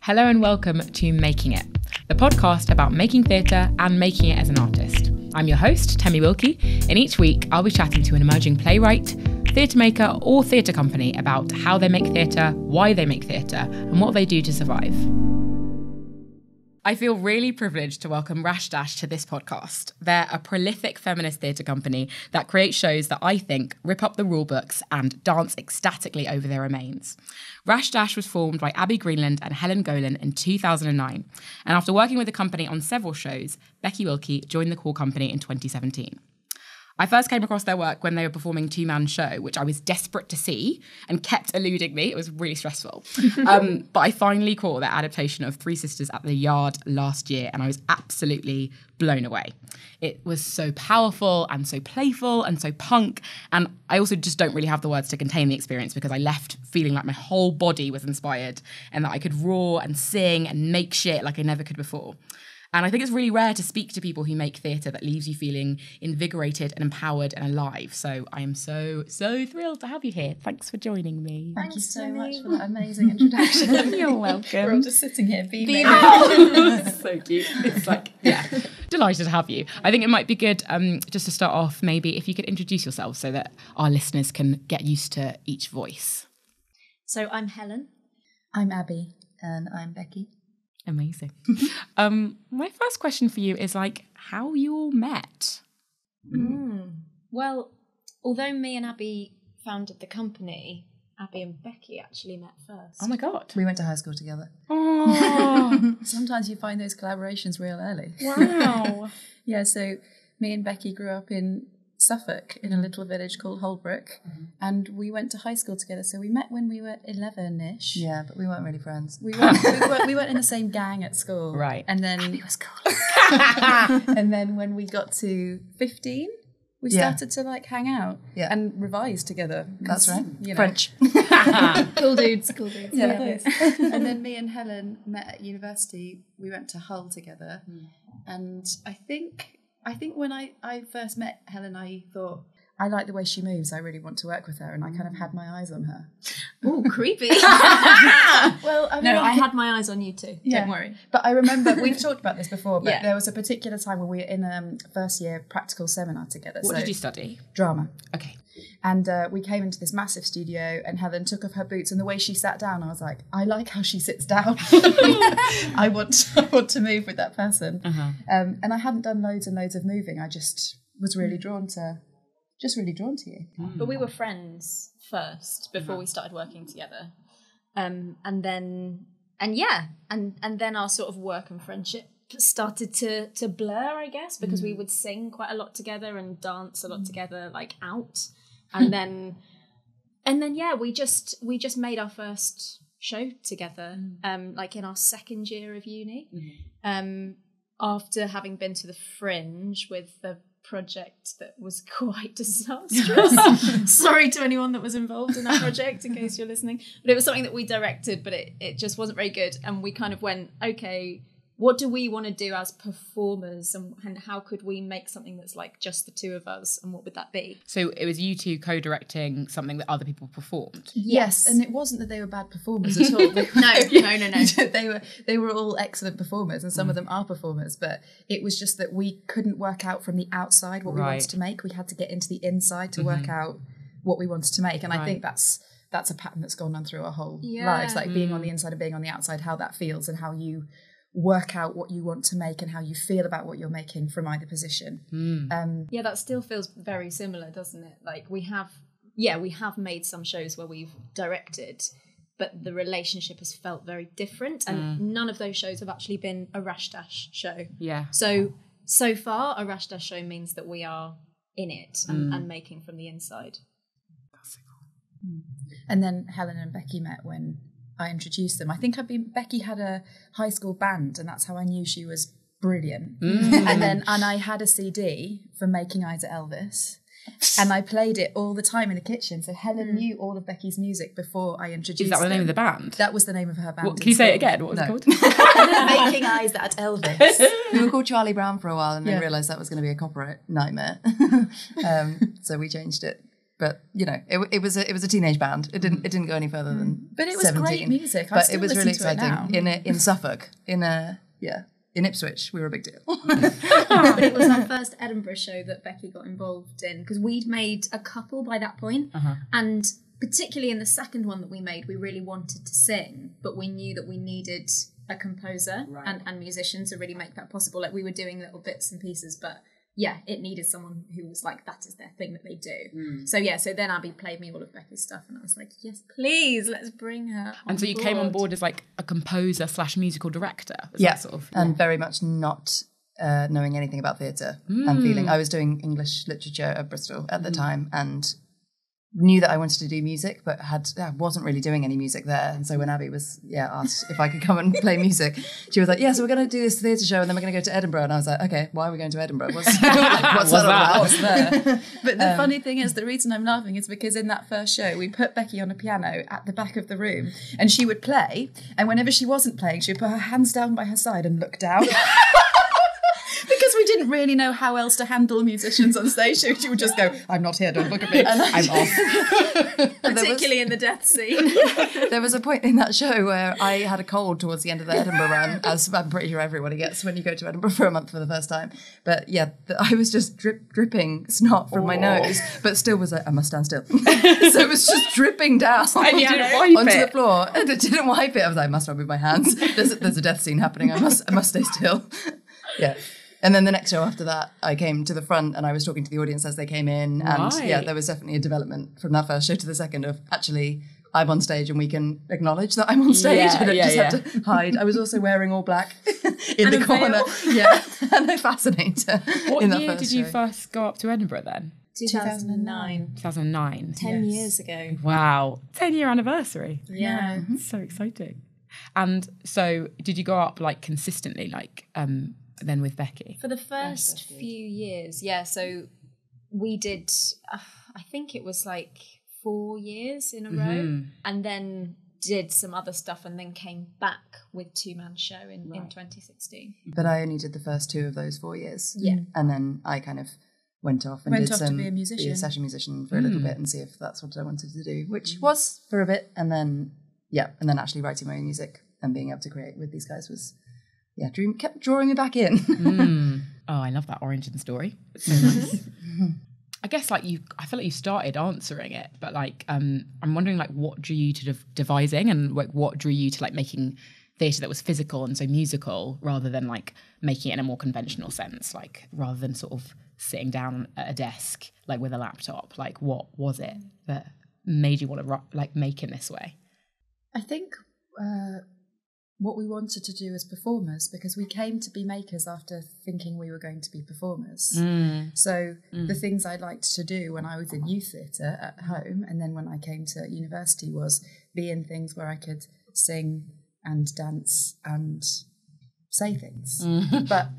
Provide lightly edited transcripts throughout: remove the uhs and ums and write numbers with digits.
Hello and welcome to Making It, the podcast about making theatre and making it as an artist. I'm your host, Temi Wilkey, and each week I'll be chatting to an emerging playwright, theatre maker or theatre company about how they make theatre, why they make theatre, and what they do to survive. I feel really privileged to welcome RashDash to this podcast. They're a prolific feminist theatre company that creates shows that I think rip up the rule books and dance ecstatically over their remains. RashDash was formed by Abbi Greenland and Helen Goalen in 2009. And after working with the company on several shows, Becky Wilkey joined the core company in 2017. I first came across their work when they were performing a two-man show, which I was desperate to see and kept eluding me. It was really stressful. But I finally caught their adaptation of Three Sisters at the Yard last year, and I was absolutely blown away. It was so powerful and so playful and so punk. And I also just don't really have the words to contain the experience because I left feeling like my whole body was inspired and that I could roar and sing and make shit like I never could before. And I think it's really rare to speak to people who make theatre that leaves you feeling invigorated and empowered and alive. So I am so thrilled to have you here. Thanks for joining me. Thank you so much for that amazing introduction. You're welcome. We're all just sitting here beaming. So cute. It's like, yeah, delighted to have you. I think it might be good just to start off, maybe if you could introduce yourself so that our listeners can get used to each voice. So I'm Helen. I'm Abby. And I'm Becky. Amazing. My first question for you is how you all met. Well, although me and Abby founded the company, Abby and Becky actually met first. Oh my God. We went to high school together. Oh. Sometimes you find those collaborations real early. Wow. Yeah, so me and Becky grew up in Suffolk in a little village called Holbrook, and we went to high school together. So we met when we were 11-ish. Yeah, but we weren't really friends. We weren't in the same gang at school. Right. And then Abby was cool. and then when we got to 15, we started to hang out and revise together. That's right. You know. French. Cool dudes. Yeah. And then me and Helen met at university. We went to Hull together, and I think when I first met Helen, I thought, I like the way she moves. I really want to work with her. And I kind of had my eyes on her. Oh, creepy. Well, I had my eyes on you too. Yeah. Don't worry. But I remember, we've talked about this before, but Yeah. there was a particular time when we were in first year practical seminar together. What did you study? Drama. Okay. And we came into this massive studio and Helen took off her boots, and the way she sat down, I was like, I like how she sits down. I want to move with that person. And I hadn't done loads and loads of moving. I just was really drawn to you. But we were friends first before we started working together. And then our sort of work and friendship started to blur, I guess, because we would sing quite a lot together and dance a lot together, out. And then we just made our first show together, in our second year of uni, after having been to the Fringe with the project that was quite disastrous. Sorry to anyone that was involved in that project, in case you're listening. But it was something that we directed, but it just wasn't very good. And we kind of went, okay, what do we want to do as performers, and how could we make something that's just the two of us, and what would that be? So it was you two co-directing something that other people performed? Yes, and it wasn't that they were bad performers at all. No. They were all excellent performers, and some of them are performers, but it was just that we couldn't work out from the outside what we wanted to make. We had to get into the inside to work out what we wanted to make, and I think that's a pattern that's gone on through our whole lives, being on the inside and being on the outside, how that feels and how you work out what you want to make and how you feel about what you're making from either position. That still feels very similar, doesn't it? We have made some shows where we've directed, but the relationship has felt very different, and none of those shows have actually been a RashDash show. Yeah. So far, a RashDash show means that we are in it and making from the inside. That's so cool. And then Helen and Becky met when I introduced them. I think Becky had a high school band, and that's how I knew she was brilliant. And I had a CD for Making Eyes at Elvis, and I played it all the time in the kitchen. So Helen knew all of Becky's music before I introduced Is that the name of the band? That was the name of her band. Can you say it again? What was it called? Making Eyes at Elvis. We were called Charlie Brown for a while and then realised that was going to be a copyright nightmare. So we changed it. But it was a teenage band. It didn't go any further than. But it was 17. great music. But it was really exciting in Suffolk, in Ipswich. We were a big deal. It was our first Edinburgh show that Becky got involved in, because we'd made a couple by that point, and particularly in the second one that we made, we really wanted to sing, but we knew that we needed a composer and musician to really make that possible. Like, we were doing little bits and pieces, but yeah, it needed someone who was like, that is their thing that they do. So then Abbi played me all of Becky's stuff, and I was like, yes, please, let's bring her on And so you came on board as like a composer / musical director. And very much not knowing anything about theatre and feeling. I was doing English literature at Bristol at the time, and knew that I wanted to do music, but wasn't really doing any music there. And so when Abbi was asked if I could come and play music, she was like, so we're going to do this theatre show, and then we're going to go to Edinburgh. And I was like, okay, why are we going to Edinburgh? What's that about? What's there? But the funny thing is, the reason I'm laughing is because in that first show, we put Becky on a piano at the back of the room, and she would play, and whenever she wasn't playing, she would put her hands down by her side and look down. Because we didn't really know how else to handle musicians on stage. She would just go, I'm not here, don't look at me, I'm off. Particularly in the death scene. There was a point in that show where I had a cold towards the end of the Edinburgh run, as I'm pretty sure everybody gets when you go to Edinburgh for a month for the first time. But I was just dripping snot from my nose, but still was like, I must stand still. So it was just dripping down and you didn't wipe onto it. The floor. And I didn't wipe it. I was like, I must not move my hands. There's a death scene happening. I must stay still. Yeah. And then the next show after that, I came to the front and I was talking to the audience as they came in. And there was definitely a development from that first show to the second of actually, I'm on stage and we can acknowledge that I'm on stage. I don't have to hide. I was also wearing all black in the corner. Yeah, and a fascinator. What in that year first did you show. first go up to Edinburgh then? 2009. 2009. 10 years ago. Wow. 10-year anniversary. Yeah. So exciting. And so did you go up like consistently, like then with Becky? For the first few years, so we did, I think it was like 4 years in a row, and then did some other stuff, and then came back with two-man show in 2016. But I only did the first 2 of those 4 years. Yeah. And then I kind of went off and to be a musician. Be a session musician for a little bit and see if that's what I wanted to do, which was for a bit. And then, and then actually writing my own music and being able to create with these guys was... dream kept drawing me back in. Oh, I love that origin story. It's so nice. I guess I feel like you started answering it, but like I'm wondering like what drew you to devising, and like what drew you to like making theatre that was physical and so musical rather than like making it in a more conventional sense, like rather than sort of sitting down at a desk like with a laptop. Like what was it that made you want to like make it this way? I think what we wanted to do as performers, because we came to be makers after thinking we were going to be performers. So the things I liked to do when I was in youth theatre at home, and then when I came to university, was be in things where I could sing and dance and say things. But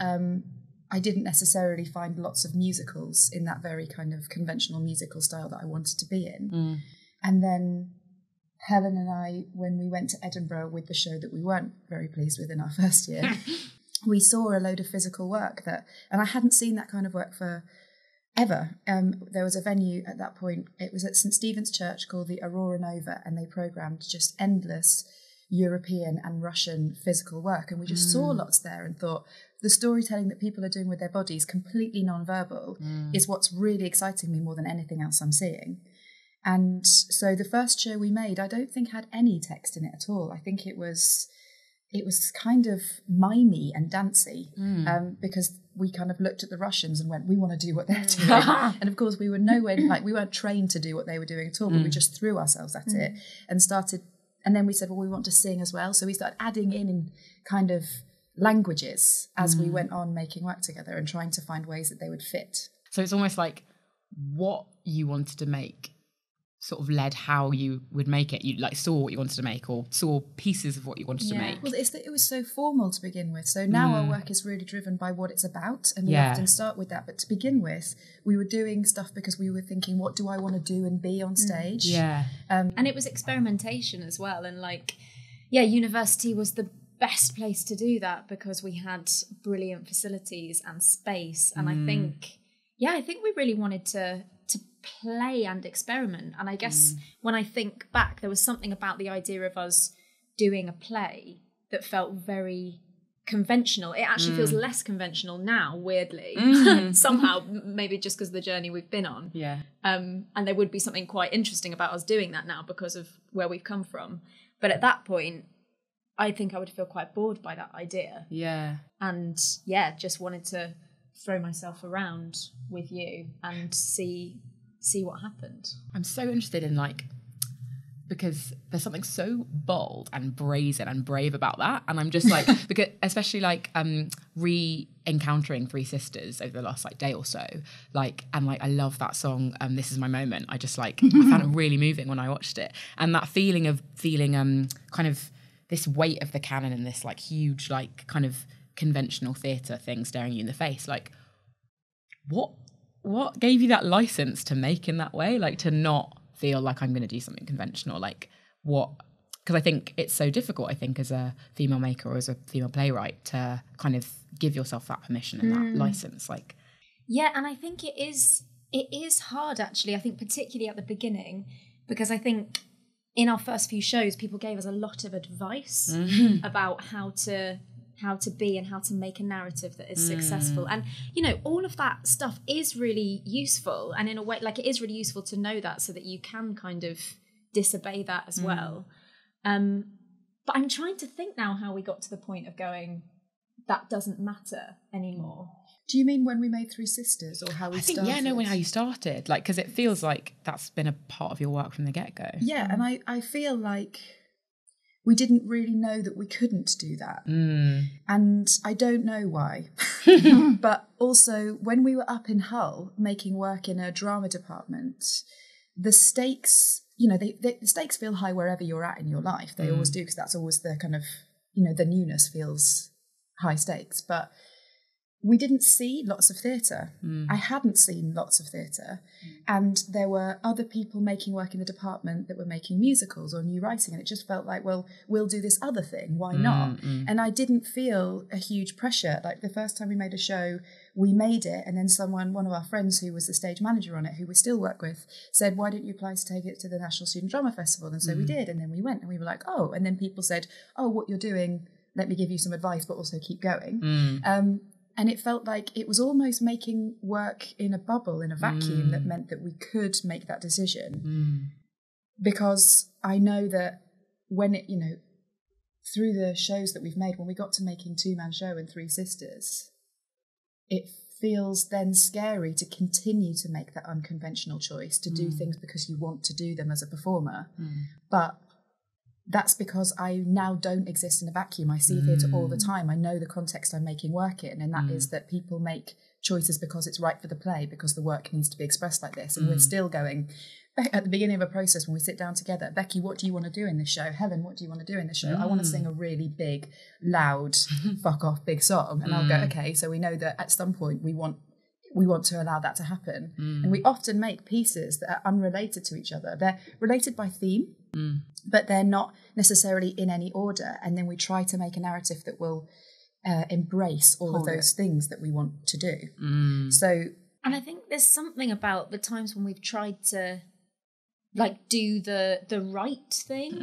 I didn't necessarily find lots of musicals in that very kind of conventional musical style that I wanted to be in. And then Helen and I, when we went to Edinburgh with the show that we weren't very pleased with in our first year, we saw a load of physical work and I hadn't seen that kind of work for ever. There was a venue at that point, it was at St. Stephen's Church, called the Aurora Nova, and they programmed just endless European and Russian physical work. And we just saw lots there and thought, the storytelling that people are doing with their bodies, completely non-verbal, is what's really exciting me more than anything else I'm seeing. And so the first show we made, I don't think had any text in it at all. I think it was kind of mimey and dancey, because we kind of looked at the Russians and went, we want to do what they're doing. And of course we were nowhere, like we weren't trained to do what they were doing at all, but we just threw ourselves at it and started. And then we said, well, we want to sing as well. So we started adding in kind of languages as we went on making work together and trying to find ways that they would fit. So it's almost like what you wanted to make sort of led how you would make it. You like saw what you wanted to make, or saw pieces of what you wanted to make. Well, it's that it was so formal to begin with. So now our work is really driven by what it's about, and we often start with that. But to begin with, we were doing stuff because we were thinking, what do I want to do and be on stage? And it was experimentation as well. And university was the best place to do that because we had brilliant facilities and space. And I think we really wanted to play and experiment. And I guess when I think back, there was something about the idea of us doing a play that felt very conventional. It actually feels less conventional now, weirdly, somehow, maybe just because of the journey we've been on. Yeah. And there would be something quite interesting about us doing that now because of where we've come from. But at that point, I think I would feel quite bored by that idea. Yeah. And yeah, just wanted to throw myself around with you and see what happened. I'm so interested in because there's something so bold and brazen and brave about that. And I'm just because especially re-encountering Three Sisters over the last day or so, I love that song, This Is My Moment. I just I found it really moving when I watched it. And that feeling of kind of this weight of the canon and this huge, kind of conventional theatre thing staring you in the face. What gave you that license to make in that way? To not feel like I'm going to do something conventional, because I think it's so difficult, as a female maker or as a female playwright to kind of give yourself that permission and that license. Yeah, and I think it is hard, actually. I think particularly at the beginning, because I think in our first few shows, people gave us a lot of advice about how to be and how to make a narrative that is successful. And, all of that stuff is really useful. And in a way, it is really useful to know that so that you can kind of disobey that as well. But I'm trying to think now how we got to the point of going, that doesn't matter anymore. Do you mean when we made Three Sisters or how we started? Yeah, no, how you started. Because it feels like that's been a part of your work from the get-go. Yeah, and I feel like we didn't really know that we couldn't do that. And I don't know why. But also, when we were up in Hull making work in a drama department, the stakes, the stakes feel high wherever you're at in your life. They always do, because that's always the kind of, the newness feels high stakes. But we didn't see lots of theatre. I hadn't seen lots of theatre. And there were other people making work in the department that were making musicals or new writing. And it just felt like, well, we'll do this other thing. Why not? And I didn't feel a huge pressure. The first time we made a show, we made it. And then one of our friends who was the stage manager on it, who we still work with, said, why don't you apply to take it to the National Student Drama Festival? And so we did. And then we went and we were like, oh. And then people said, oh, what you're doing, let me give you some advice, but also keep going. And it felt like it was almost making work in a bubble, in a vacuum, that meant that we could make that decision. Because I know that when it, through the shows that we've made, when we got to making Two-Man Show and Three Sisters, it feels then scary to continue to make that unconventional choice, to do things because you want to do them as a performer. But that's because I now don't exist in a vacuum. I see theatre all the time. I know the context I'm making work in, and that is that people make choices because it's right for the play, because the work needs to be expressed like this. And we're still going, at the beginning of a process when we sit down together, Becky, what do you want to do in this show? Helen, what do you want to do in this show? I want to sing a really big, loud, fuck off big song. And I'll go, okay, so we know that at some point we want to allow that to happen. And we often make pieces that are unrelated to each other. They're related by theme, but they're not necessarily in any order. And then we try to make a narrative that will embrace all of those things that we want to do. So, and I think there's something about the times when we've tried to do the right thing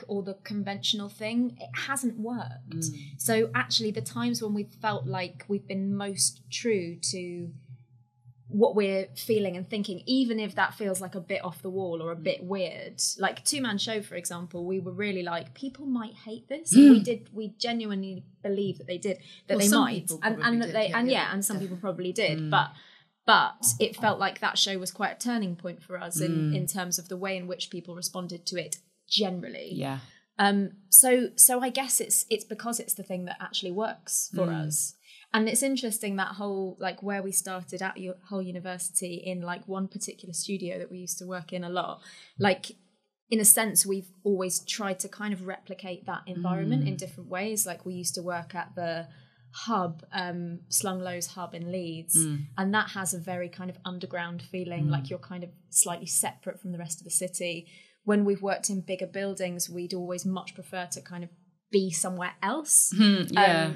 or the conventional thing, it hasn't worked. So actually the times when we've felt like we've been most true to what we're feeling and thinking, even if that feels like a bit off the wall or a bit weird, Two-Man Show, for example, we were really people might hate this. And we genuinely believe that they did, that they might, and that they, and some people probably did, but it felt like that show was quite a turning point for us in terms of the way in which people responded to it generally. Yeah. So I guess it's because it's the thing that actually works for us. And it's interesting that whole, where we started at Hull University in one particular studio that we used to work in a lot, in a sense, we've always tried to kind of replicate that environment in different ways. We used to work at the hub, Slung-Low's hub in Leeds, and that has a very kind of underground feeling, you're kind of slightly separate from the rest of the city. When we've worked in bigger buildings, we'd always much prefer to kind of be somewhere else.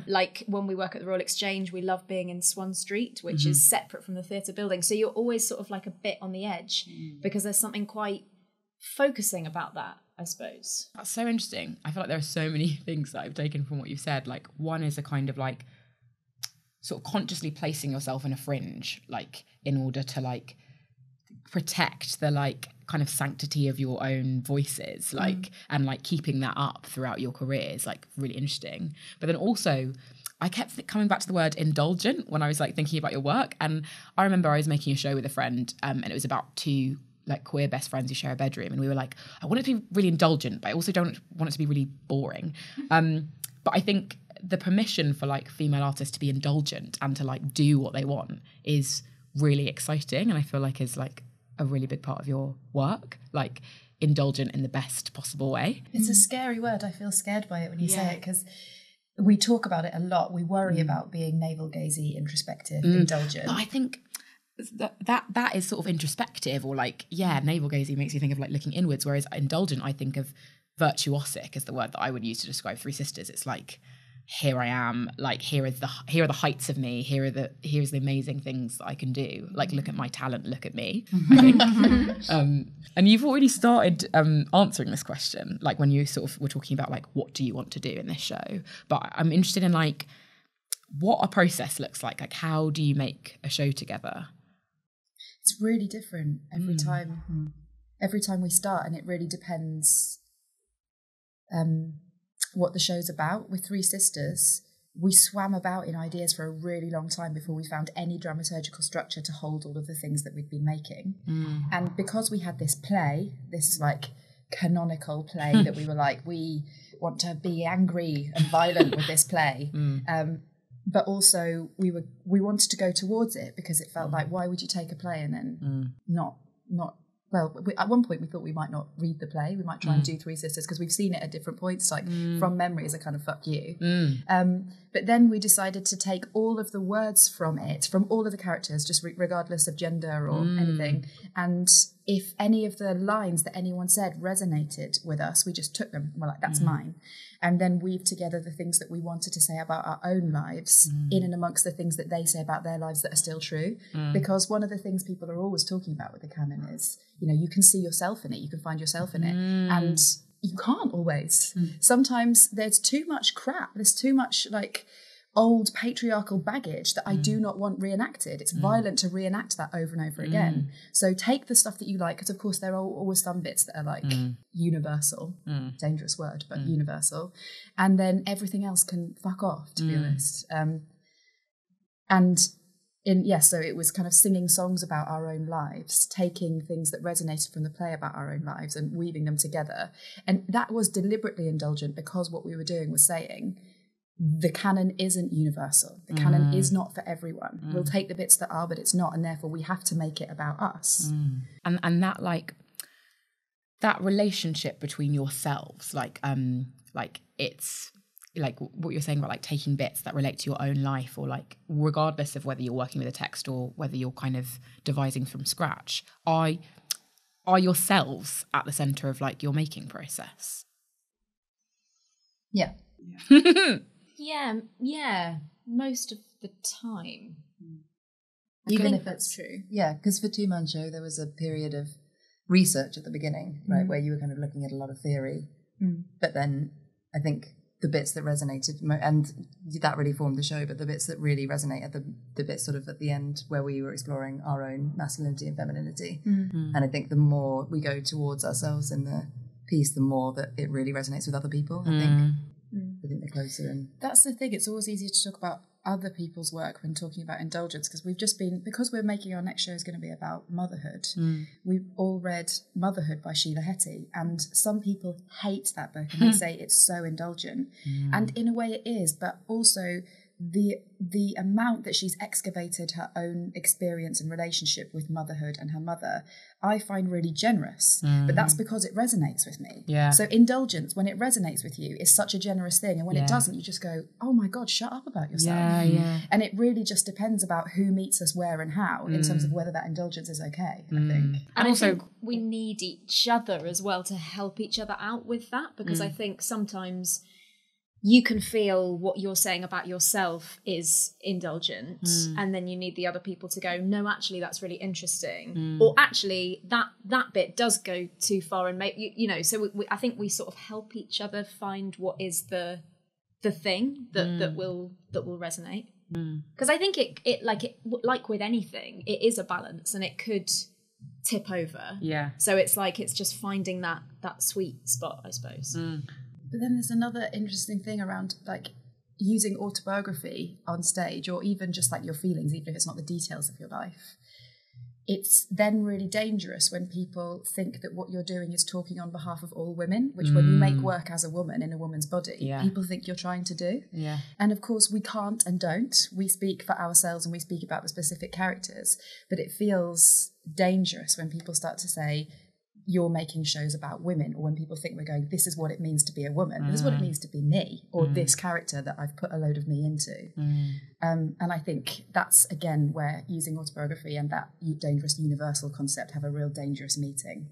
Like when we work at the Royal Exchange, we love being in Swan Street, which is separate from the theatre building. So you're always sort of like a bit on the edge because there's something quite focusing about that, I suppose. That's so interesting. I feel like there are so many things that I've taken from what you've said. Like one is a kind of like sort of consciously placing yourself in a fringe, like in order to like protect the like kind of sanctity of your own voices, like and like keeping that up throughout your career is like really interesting. But then also I kept coming back to the word indulgent when I was like thinking about your work. And I remember I was making a show with a friend and it was about two like queer best friends who share a bedroom, and we were like, I want it to be really indulgent, but I also don't want it to be really boring. But I think the permission for like female artists to be indulgent and to like do what they want is really exciting, and I feel like is like a really big part of your work, like indulgent in the best possible way. It's a scary word. I feel scared by it when you say it, because we talk about it a lot. We worry about being navel-gazy, introspective, indulgent. But I think that is sort of introspective, or like, navel-gazy makes you think of like looking inwards, whereas indulgent, I think of virtuosic is the word that I would use to describe Three Sisters. It's like, here I am, like here are the heights of me, here's the amazing things that I can do, like look at my talent, look at me, I think. And you've already started answering this question, like when you sort of were talking about like what do you want to do in this show, but I'm interested in like what a process looks like how do you make a show together? It's really different every time we start, and it really depends what the show's about. With Three Sisters, we swam about in ideas for a really long time before we found any dramaturgical structure to hold all of the things that we'd been making. And because we had this play, this like canonical play that we were like, we want to be angry and violent with this play, but also we wanted to go towards it because it felt like, why would you take a play and then not well, at one point we thought we might not read the play. We might try and do Three Sisters because we've seen it at different points, like from memory as a kind of fuck you. But then we decided to take all of the words from it, from all of the characters, just regardless of gender or anything. And if any of the lines that anyone said resonated with us, we just took them. We're like, that's mine. And then weave together the things that we wanted to say about our own lives in and amongst the things that they say about their lives that are still true. Because one of the things people are always talking about with the canon is, you know, you can see yourself in it, you can find yourself in it. And you can't always. Sometimes there's too much crap, there's too much like old patriarchal baggage that I do not want reenacted. It's violent to reenact that over and over again. So take the stuff that you like, because of course there are always some bits that are like universal, dangerous word, but universal. And then everything else can fuck off, to be honest. So it was kind of singing songs about our own lives, taking things that resonated from the play about our own lives and weaving them together. And that was deliberately indulgent because what we were doing was saying, the canon isn't universal. The canon is not for everyone. We'll take the bits that are, but it's not, and therefore we have to make it about us. And that like that relationship between yourselves, like it's like what you're saying about like taking bits that relate to your own life, or like regardless of whether you're working with a text or whether you're kind of devising from scratch, are yourselves at the center of like your making process? Yeah. Yeah, most of the time. Even if that's true. Yeah, because for Two Man Show there was a period of research at the beginning, right, where you were kind of looking at a lot of theory. But then I think the bits that resonated, and that really formed the show, but the bits that really resonate are the bits sort of at the end where we were exploring our own masculinity and femininity. And I think the more we go towards ourselves in the piece, the more that it really resonates with other people, I think. I think they're closer. And that's the thing, it's always easier to talk about other people's work when talking about indulgence, because we're making our next show is going to be about motherhood. We've all read Motherhood by Sheila Heti, and some people hate that book and they say it's so indulgent, and in a way it is, but also the amount that she's excavated her own experience and relationship with motherhood and her mother, I find really generous. But that's because it resonates with me. So indulgence, when it resonates with you, is such a generous thing, and when it doesn't, you just go, oh my God, shut up about yourself. And it really just depends about who meets us where and how, in terms of whether that indulgence is okay, I think. And also, I think we need each other as well to help each other out with that, because I think sometimes you can feel what you're saying about yourself is indulgent, and then you need the other people to go, no, actually that's really interesting, or actually that bit does go too far, and make you know. So I think we sort of help each other find what is the thing that will resonate. Because I think it like with anything, it is a balance, and it could tip over. Yeah. So it's just finding that sweet spot, I suppose. But then there's another interesting thing around like using autobiography on stage, or even just like your feelings, even if it's not the details of your life. It's then really dangerous when people think that what you're doing is talking on behalf of all women, which when you make work as a woman in a woman's body, people think you're trying to do. Yeah. And of course we can't and don't. We speak for ourselves and we speak about the specific characters, but it feels dangerous when people start to say, you're making shows about women, or when people think we're going, this is what it means to be a woman, this is what it means to be me, or this character that I've put a load of me into. And I think that's, again, where using autobiography and that dangerous universal concept have a real dangerous meeting.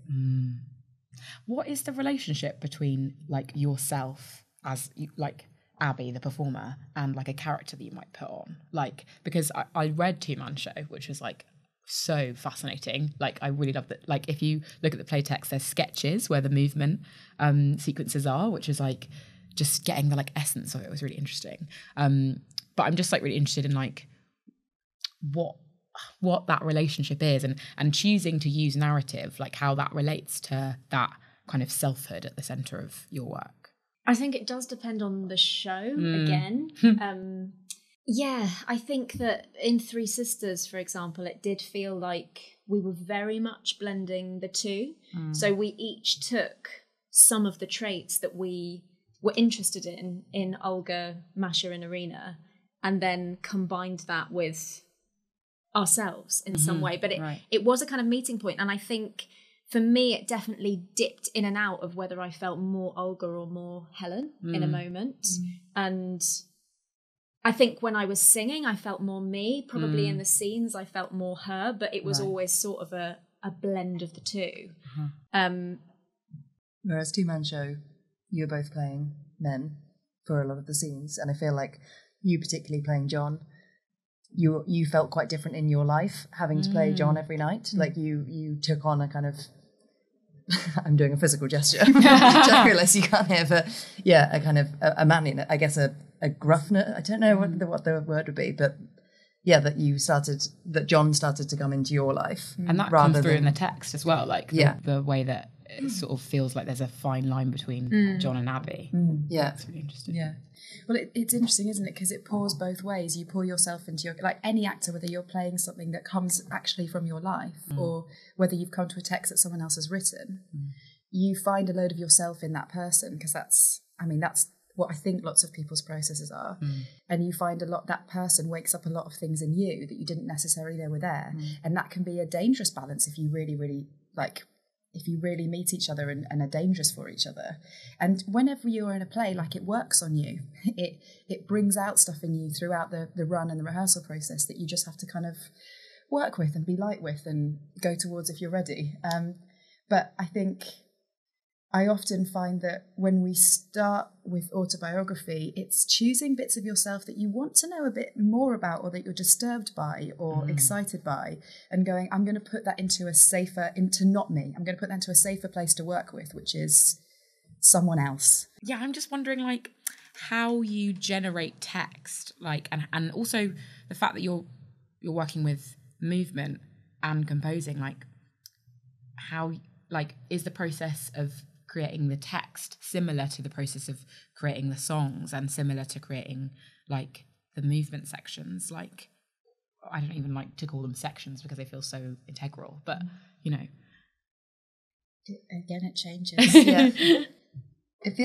What is the relationship between like yourself as like Abby, the performer, and like a character that you might put on? Like, because I read Two Man Show, which was like so fascinating. Like, I really love that. Like, if you look at the play text, there's sketches where the movement sequences are, which is like just getting the like essence of it. Was really interesting. But I'm just like really interested in like what that relationship is, and choosing to use narrative, like how that relates to that kind of selfhood at the center of your work. I think it does depend on the show again. Yeah, I think that in Three Sisters, for example, it did feel like we were very much blending the two. So we each took some of the traits that we were interested in Olga, Masha and Irina, and then combined that with ourselves in some way. But it was a kind of meeting point. And I think for me, it definitely dipped in and out of whether I felt more Olga or more Helen in a moment. And I think when I was singing, I felt more me. Probably in the scenes, I felt more her, but it was always sort of a blend of the two. Whereas Two Man Show, you were both playing men for a lot of the scenes, and I feel like you particularly playing John, you felt quite different in your life, having to play John every night. Like you took on a kind of I'm doing a physical gesture, which I realise you can't hear, but a kind of a manliness, I guess a gruffness. I don't know what the word would be, but that John started to come into your life, and that comes through in the text as well. Like the way that it sort of feels like there's a fine line between John and Abby. It's really interesting. Yeah. Well, it's interesting, isn't it? Because it pours both ways. You pour yourself into your, like any actor, whether you're playing something that comes actually from your life or whether you've come to a text that someone else has written, you find a load of yourself in that person, because that's what I think lots of people's processes are. And you find that person wakes up a lot of things in you that you didn't necessarily know were there. And that can be a dangerous balance if you really, really if you really meet each other and are dangerous for each other. And whenever you're in a play, like, it works on you. It brings out stuff in you throughout the run and the rehearsal process that you just have to kind of work with and be light with and go towards if you're ready. But I think I often find that when we start with autobiography, it's choosing bits of yourself that you want to know a bit more about, or that you're disturbed by or excited by, and going, I'm going to put that into not me. I'm going to put that into a safer place to work with, which is someone else. Yeah, I'm just wondering, like, how you generate text, like, and also the fact that you're working with movement and composing, like, how, like, is the process of creating the text similar to the process of creating the songs, and similar to creating like the movement sections? Like, I don't even like to call them sections because they feel so integral, but you know, again, it changes. It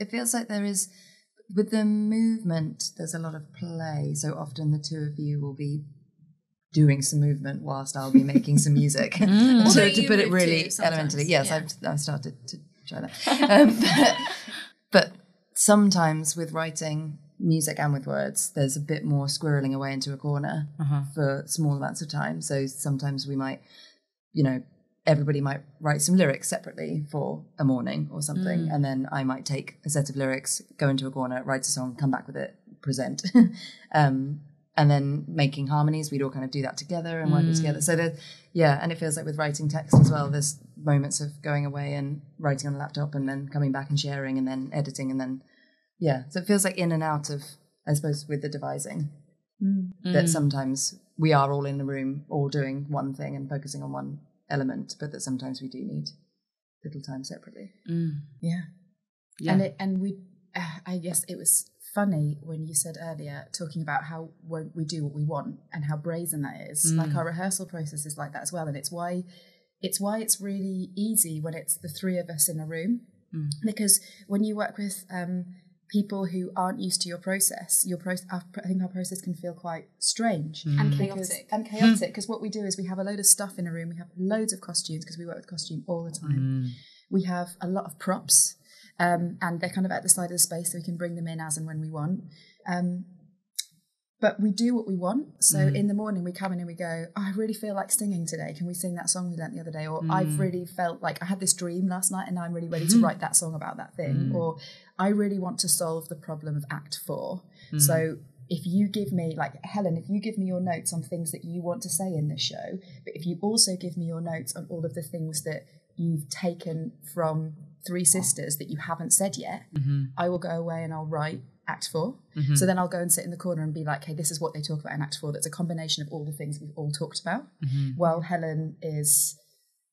feels like there is, with the movement, there's a lot of play, so often the two of you will be doing some movement whilst I'll be making some music. to put it really elementally. Yes, I've started to try that. But sometimes with writing music and with words, there's a bit more squirreling away into a corner for small amounts of time. So sometimes we might, everybody might write some lyrics separately for a morning or something. And then I might take a set of lyrics, go into a corner, write a song, come back with it, present. And then making harmonies, we'd all kind of do that together and work it together. So and it feels like with writing text as well, there's moments of going away and writing on a laptop and then coming back and sharing and then editing and then, so it feels like in and out of, I suppose, with the devising, that sometimes we are all in the room all doing one thing and focusing on one element, but that sometimes we do need little time separately. And we I guess it was funny when you said earlier, talking about how we do what we want and how brazen that is. Like our rehearsal process is like that as well, and it's why it's really easy when it's the three of us in a room, because when you work with people who aren't used to your process, I think our process can feel quite strange and chaotic. Because what we do is we have a load of stuff in a room. We have loads of costumes because we work with costume all the time. We have a lot of props, and they're kind of at the side of the space, so we can bring them in as and when we want. But we do what we want. So in the morning we come in and we go, I really feel like singing today. Can we sing that song we learnt the other day? Or I've really felt like I had this dream last night and now I'm really ready to write that song about that thing. Or I really want to solve the problem of Act 4. So if you give me, like Helen, if you give me your notes on things that you want to say in this show, but if you also give me your notes on all of the things that you've taken from Three Sisters that you haven't said yet, I will go away and I'll write Act 4. So then I'll go and sit in the corner and be like, hey, this is what they talk about in Act 4. That's a combination of all the things we've all talked about. While Helen is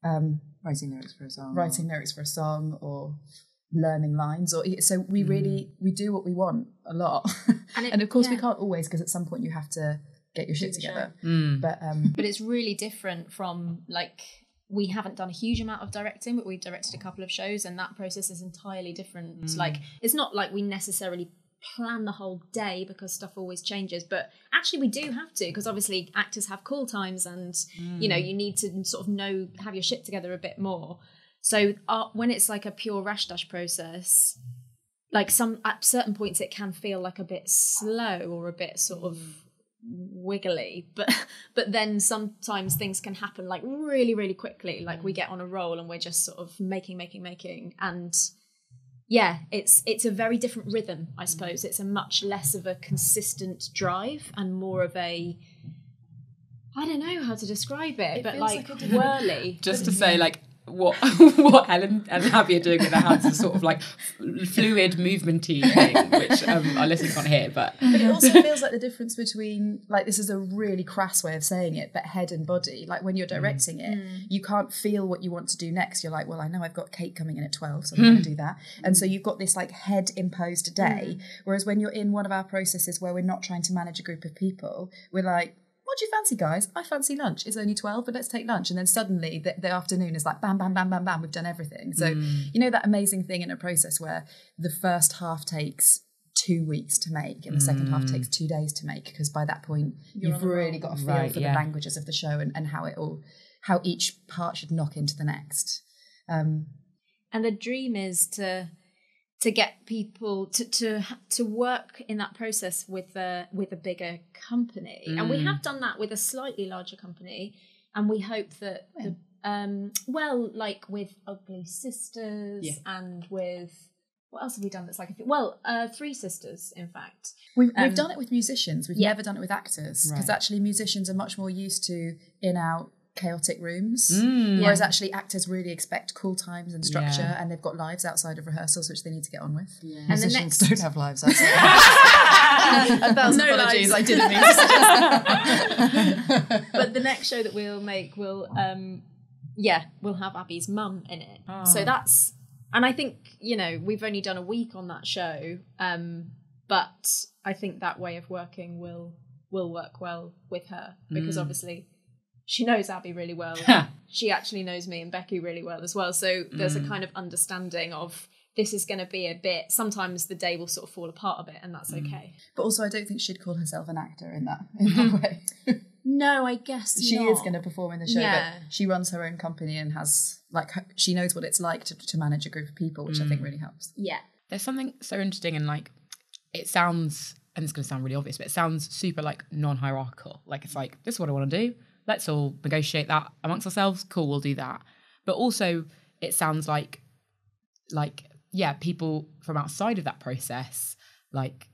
Writing lyrics for a song or learning lines. Or so we do what we want a lot. And of course we can't always, because at some point you have to get your shit together. But it's really different from, like, we haven't done a huge amount of directing, but we've directed a couple of shows, and that process is entirely different. Like, it's not like we necessarily plan the whole day because stuff always changes, but actually we do have to, because obviously actors have call times and you know, you need to sort of have your shit together a bit more. So when it's like a pure RashDash process, like at certain points it can feel like a bit slow or a bit sort of wiggly, but then sometimes things can happen like really, really quickly. Like we get on a roll and we're just sort of making, and yeah, it's a very different rhythm, I suppose. It's a much less of a consistent drive and more of a, I don't know how to describe it but like whirly. Just to say, like, what Helen and Abbi are doing with their hands is sort of like fluid movement-y thing, which our listeners can't hear, but it also feels like the difference between, like, this is a really crass way of saying it, but head and body. Like when you're directing it, you can't feel what you want to do next. You're like, well, I know I've got Kate coming in at 12, so I'm going to do that. And so you've got this like head imposed day, whereas when you're in one of our processes where we're not trying to manage a group of people, we're like, what do you fancy, guys? I fancy lunch. It's only 12, but let's take lunch. And then suddenly the afternoon is like bam, bam, bam, bam, bam. We've done everything. So, you know, that amazing thing in a process where the first half takes 2 weeks to make and the second half takes 2 days to make, because by that point you've really got a feel for the languages of the show and how each part should knock into the next. And the dream is to get people to work in that process with a bigger company, and we have done that with a slightly larger company, and we hope that like with Ugly Sisters and with, what else have we done that's like Three Sisters, in fact. We've done it with musicians. We've never done it with actors, because actually musicians are much more used to in-out chaotic rooms, whereas actually actors really expect cool times and structure, and they've got lives outside of rehearsals which they need to get on with. And musicians don't have lives outside. 1,000 apologies, lives. I didn't mean to suggest. But the next show that we'll make will we'll have Abbi's mum in it. So that's, and I think, you know, we've only done a week on that show, but I think that way of working will work well with her, because obviously she knows Abbi really well. She actually knows me and Becky really well as well. So there's a kind of understanding of, this is going to be a bit, sometimes the day will sort of fall apart a bit, and that's okay. But also I don't think she'd call herself an actor in that way. No, I guess she not. is going to perform in the show, but she runs her own company and has, like, she knows what it's like to manage a group of people, which I think really helps. Yeah. There's something so interesting, and like, it sounds, and it's going to sound really obvious, but it sounds super like non-hierarchical. Like, it's like, this is what I want to do. Let's all negotiate that amongst ourselves. Cool, we'll do that. But also it sounds like, yeah, people from outside of that process, like,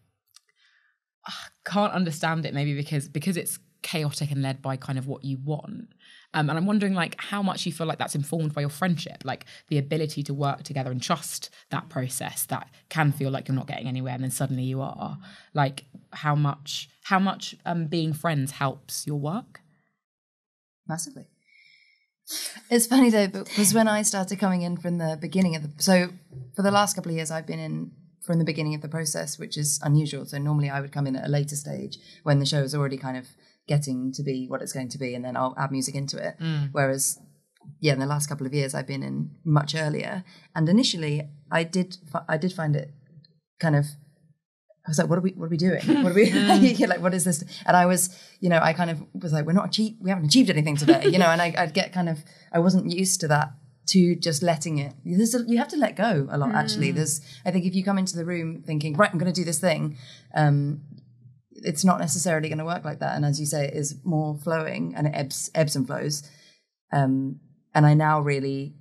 can't understand it maybe because it's chaotic and led by kind of what you want. And I'm wondering, like, how much you feel like that's informed by your friendship, like the ability to work together and trust that process that can feel like you're not getting anywhere and then suddenly you are. Like, how much being friends helps your work? Massively. It's funny though, because when I started coming in from the beginning of so for the last couple of years, I've been in from the beginning of the process, which is unusual. So normally I would come in at a later stage when the show is already kind of getting to be what it's going to be, and then I'll add music into it. Whereas, yeah, in the last couple of years, I've been in much earlier. And initially, I did find it kind of, I was like, what are we doing? What are we like? What is this? And I was, I kind of was like, we haven't achieved anything today, and I'd get kind of, I wasn't used to that, to just letting it. You have to let go a lot. Actually, I think if you come into the room thinking, right, I'm going to do this thing, it's not necessarily going to work like that. And as you say, it is more flowing and it ebbs and flows. And I now really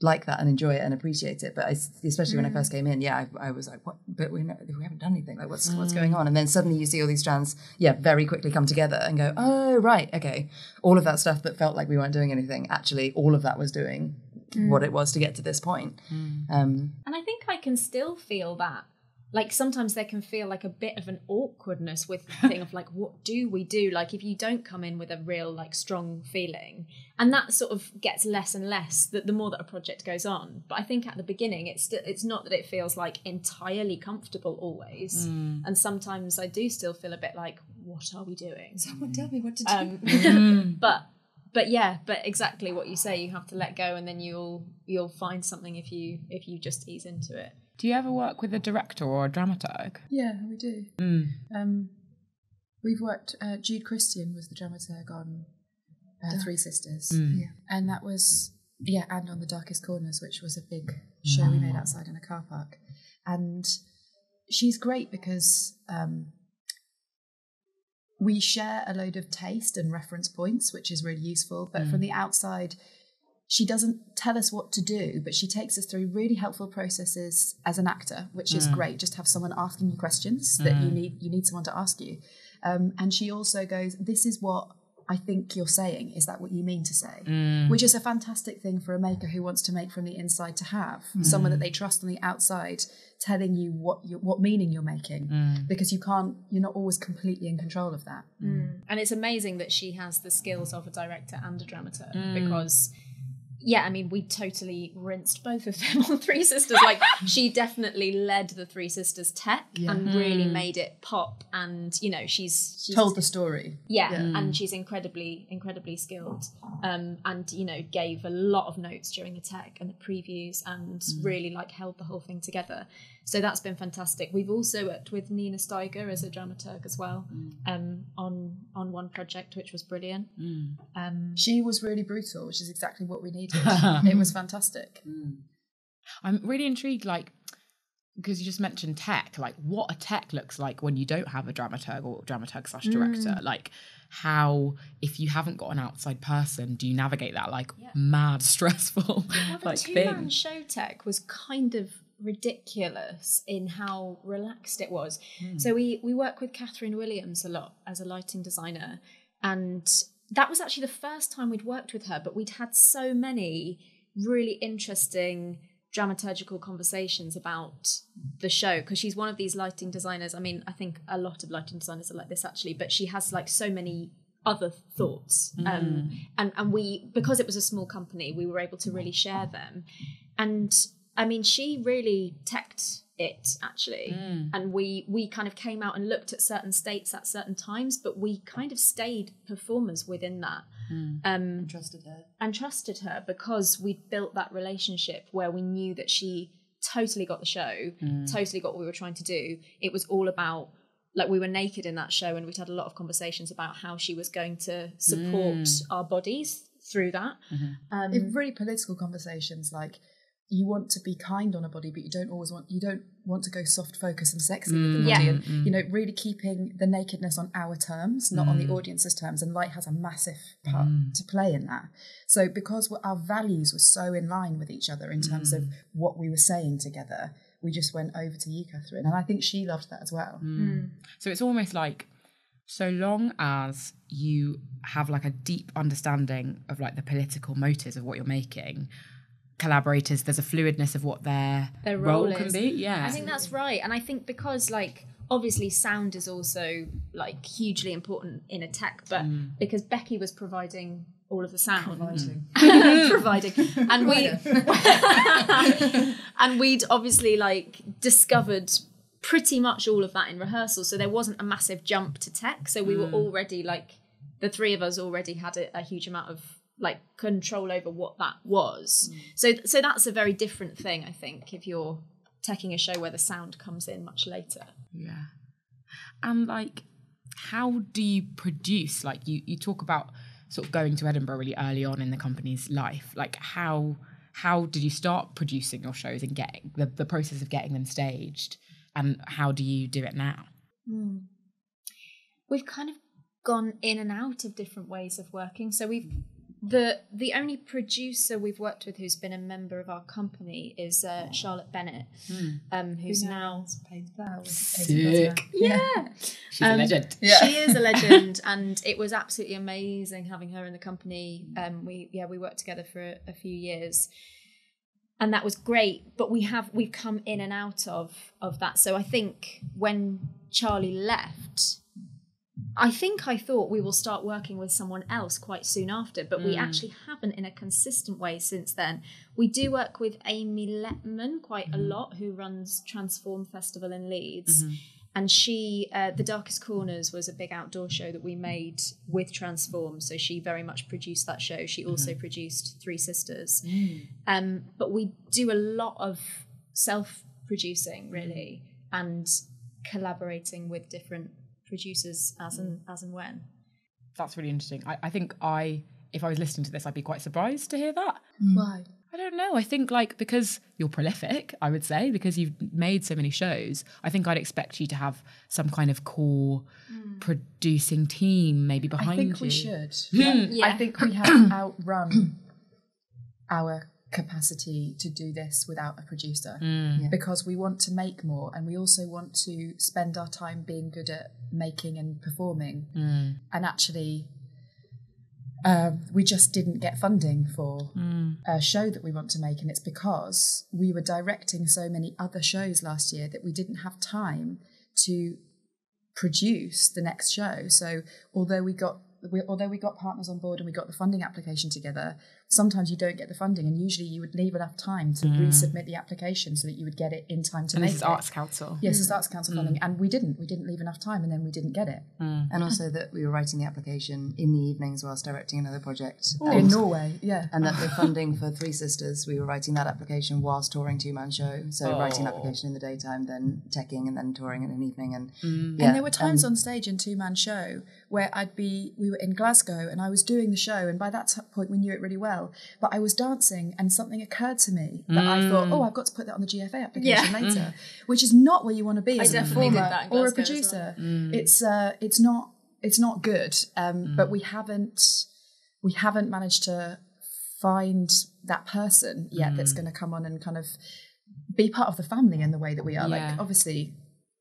like that and enjoy it and appreciate it. But especially when I first came in, I was like, what? But we haven't done anything. Like, what's going on? And then suddenly you see all these strands, very quickly come together and go, oh, right, okay. All of that stuff that felt like we weren't doing anything, actually, all of that was doing what it was to get to this point. And I think I can still feel that. Like, sometimes there can feel like a bit of an awkwardness with the thing of like, what do we do? Like, if you don't come in with a real, like, strong feeling, and that sort of gets less and less the more that a project goes on. But I think at the beginning, it's not that it feels like entirely comfortable always. And sometimes I do still feel a bit like, what are we doing? Someone tell me what to do. But exactly what you say, you have to let go, and then you'll find something if you just ease into it. Do you ever work with a director or a dramaturg? Yeah, we do. We've worked, Jude Christian was the dramaturg on Three Sisters. And that was, and on The Darkest Corners, which was a big show we made outside in a car park. And she's great because we share a load of taste and reference points, which is really useful. But from the outside, she doesn't tell us what to do, but she takes us through really helpful processes as an actor, which is great. Just have someone asking you questions that you need someone to ask you. And she also goes, this is what I think you're saying. Is that what you mean to say? Which is a fantastic thing for a maker who wants to make from the inside to have. Someone that they trust on the outside telling you what meaning you're making, because you're not always completely in control of that. And it's amazing that she has the skills of a director and a dramaturg, because I mean, we totally rinsed both of them on Three Sisters. Like, she definitely led the Three Sisters tech and really made it pop. And, she's told the story. And she's incredibly, incredibly skilled. And, gave a lot of notes during the tech and the previews, and really, held the whole thing together. So that's been fantastic. We've also worked with Nina Steiger as a dramaturg as well, on one project, which was brilliant. She was really brutal, which is exactly what we needed. It was fantastic. I'm really intrigued, because you just mentioned tech, what a tech looks like when you don't have a dramaturg or dramaturg/director. How, if you haven't got an outside person, do you navigate that mad stressful the two-man show tech was kind of ridiculous in how relaxed it was. So we work with Catherine Williams a lot as a lighting designer, and that was actually the first time we'd worked with her, but we'd had so many really interesting dramaturgical conversations about the show, because she's one of these lighting designers. I mean, I think a lot of lighting designers are like this actually, but she has so many other thoughts. And we, because it was a small company, we were able to really share them. And I mean, she really teched it actually. And we kind of came out and looked at certain states at certain times, but we kind of stayed performers within that. And trusted her because we built that relationship where we knew that she totally got the show, totally got what we were trying to do. It was all about, we were naked in that show, and we'd had a lot of conversations about how she was going to support our bodies through that. In really political conversations, you want to be kind on a body, but you don't want to go soft focus and sexy with the body. And you know, really keeping the nakedness on our terms, not on the audience's terms. And light has a massive part to play in that. So because our values were so in line with each other in terms of what we were saying together, we just went over to you, Catherine, and I think she loved that as well. So it's almost like, so long as you have like a deep understanding of like the political motives of what you're making, collaborators, there's a fluidness of what their role can be. Yeah, I think that's right. And I think because like obviously sound is also like hugely important in a tech, but because Becky was providing all of the sound, providing, and we'd obviously like discovered pretty much all of that in rehearsal, so there wasn't a massive jump to tech. So we were already like, the three of us already had a huge amount of like control over what that was. So that's a very different thing, I think, if you're teching a show where the sound comes in much later. Yeah. And like, how do you produce? Like you talk about sort of going to Edinburgh really early on in the company's life. Like how did you start producing your shows and getting the process of getting them staged? And how do you do it now? We've kind of gone in and out of different ways of working. So the only producer we've worked with who's been a member of our company is Charlotte Bennett, who's now sick. Yeah, she's a legend. She is a legend, and it was absolutely amazing having her in the company. We worked together for a few years, and that was great. But we've come in and out of that. So I think when Charlie left, I thought we will start working with someone else quite soon after, but we actually haven't in a consistent way since then. We do work with Amy Letman quite a lot, who runs Transform Festival in Leeds. And she, The Darkest Corners was a big outdoor show that we made with Transform. So she very much produced that show. She also produced Three Sisters. But we do a lot of self-producing, really, and collaborating with different producers as and when. That's really interesting. I think if I was listening to this, I'd be quite surprised to hear that. Why? I don't know. I think like, because you're prolific, I would say, because you've made so many shows, I think I'd expect you to have some kind of core producing team maybe behind you. I think we should. I think we have outrun our capacity to do this without a producer, because we want to make more, and we also want to spend our time being good at making and performing. And actually we just didn't get funding for a show that we want to make, and it's because we were directing so many other shows last year that we didn't have time to produce the next show. So although we got partners on board and we got the funding application together, sometimes you don't get the funding, and usually you would leave enough time to resubmit the application so that you would get it in time to make it. This is Arts Council. Yes, it's Arts Council funding, and we didn't leave enough time, and then we didn't get it. And also that we were writing the application in the evenings whilst directing another project. In Norway, And that the funding for Three Sisters, we were writing that application whilst touring two-man show. So writing an application in the daytime, then teching, and then touring in an evening. And and there were times on stage in two-man show where we were in Glasgow and I was doing the show, and by that point we knew it really well, but I was dancing and something occurred to me that I thought, I've got to put that on the GFA application later, which is not where you want to be as a performer or a producer. It's not good, but we haven't managed to find that person yet that's going to come on and kind of be part of the family in the way that we are. Like, obviously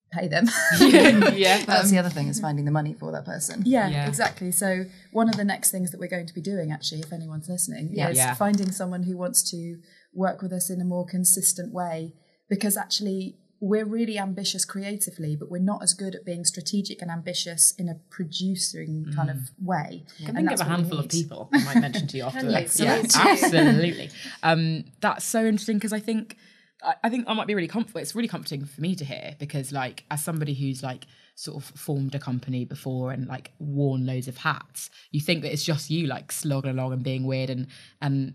pay them. That's the other thing, is finding the money for that person. Exactly. So one of the next things that we're going to be doing, actually, if anyone's listening, is finding someone who wants to work with us in a more consistent way, because actually we're really ambitious creatively, but we're not as good at being strategic and ambitious in a producing kind of way. I can think of a handful of people I might mention to you afterwards. Absolutely. That's so interesting, because I think I might be really comfortable. It's really comforting for me to hear, because like, as somebody who's like sort of formed a company before and like worn loads of hats, you think that it's just you like slogging along and being weird, and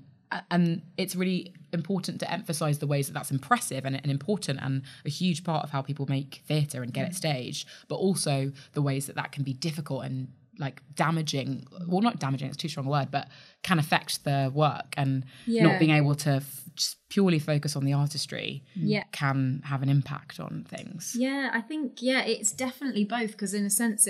it's really important to emphasize the ways that that's impressive and important and a huge part of how people make theatre and get it staged, but also the ways that can be difficult and like damaging, well, not damaging, it's too strong a word, but can affect the work, and not being able to just purely focus on the artistry can have an impact on things. Yeah, I think, it's definitely both, because in a sense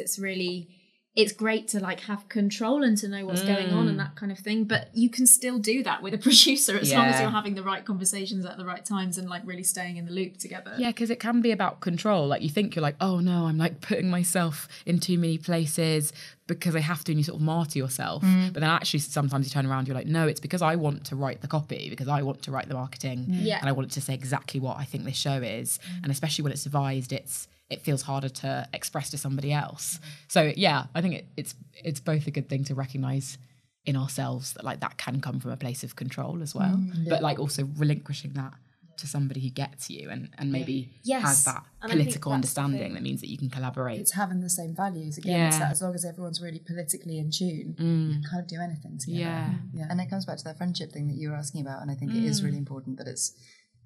it's great to like have control and to know what's going on and that kind of thing, but you can still do that with a producer as long as you're having the right conversations at the right times and like really staying in the loop together. Yeah, because it can be about control. Like you think you're like, oh no, I'm like putting myself in too many places because I have to, and you sort of martyr yourself. But then actually sometimes you turn around, you're like, no, it's because I want to write the copy, because I want to write the marketing, and I want it to say exactly what I think this show is. And especially when it's devised, it feels harder to express to somebody else. So yeah, I think it's both a good thing to recognise in ourselves that like that can come from a place of control as well, but like also relinquishing that to somebody who gets you and maybe has that political understanding that means that you can collaborate. It's having the same values again. It's that as long as everyone's really politically in tune, you can kind of do anything together. And it comes back to that friendship thing that you were asking about, and I think it is really important that it's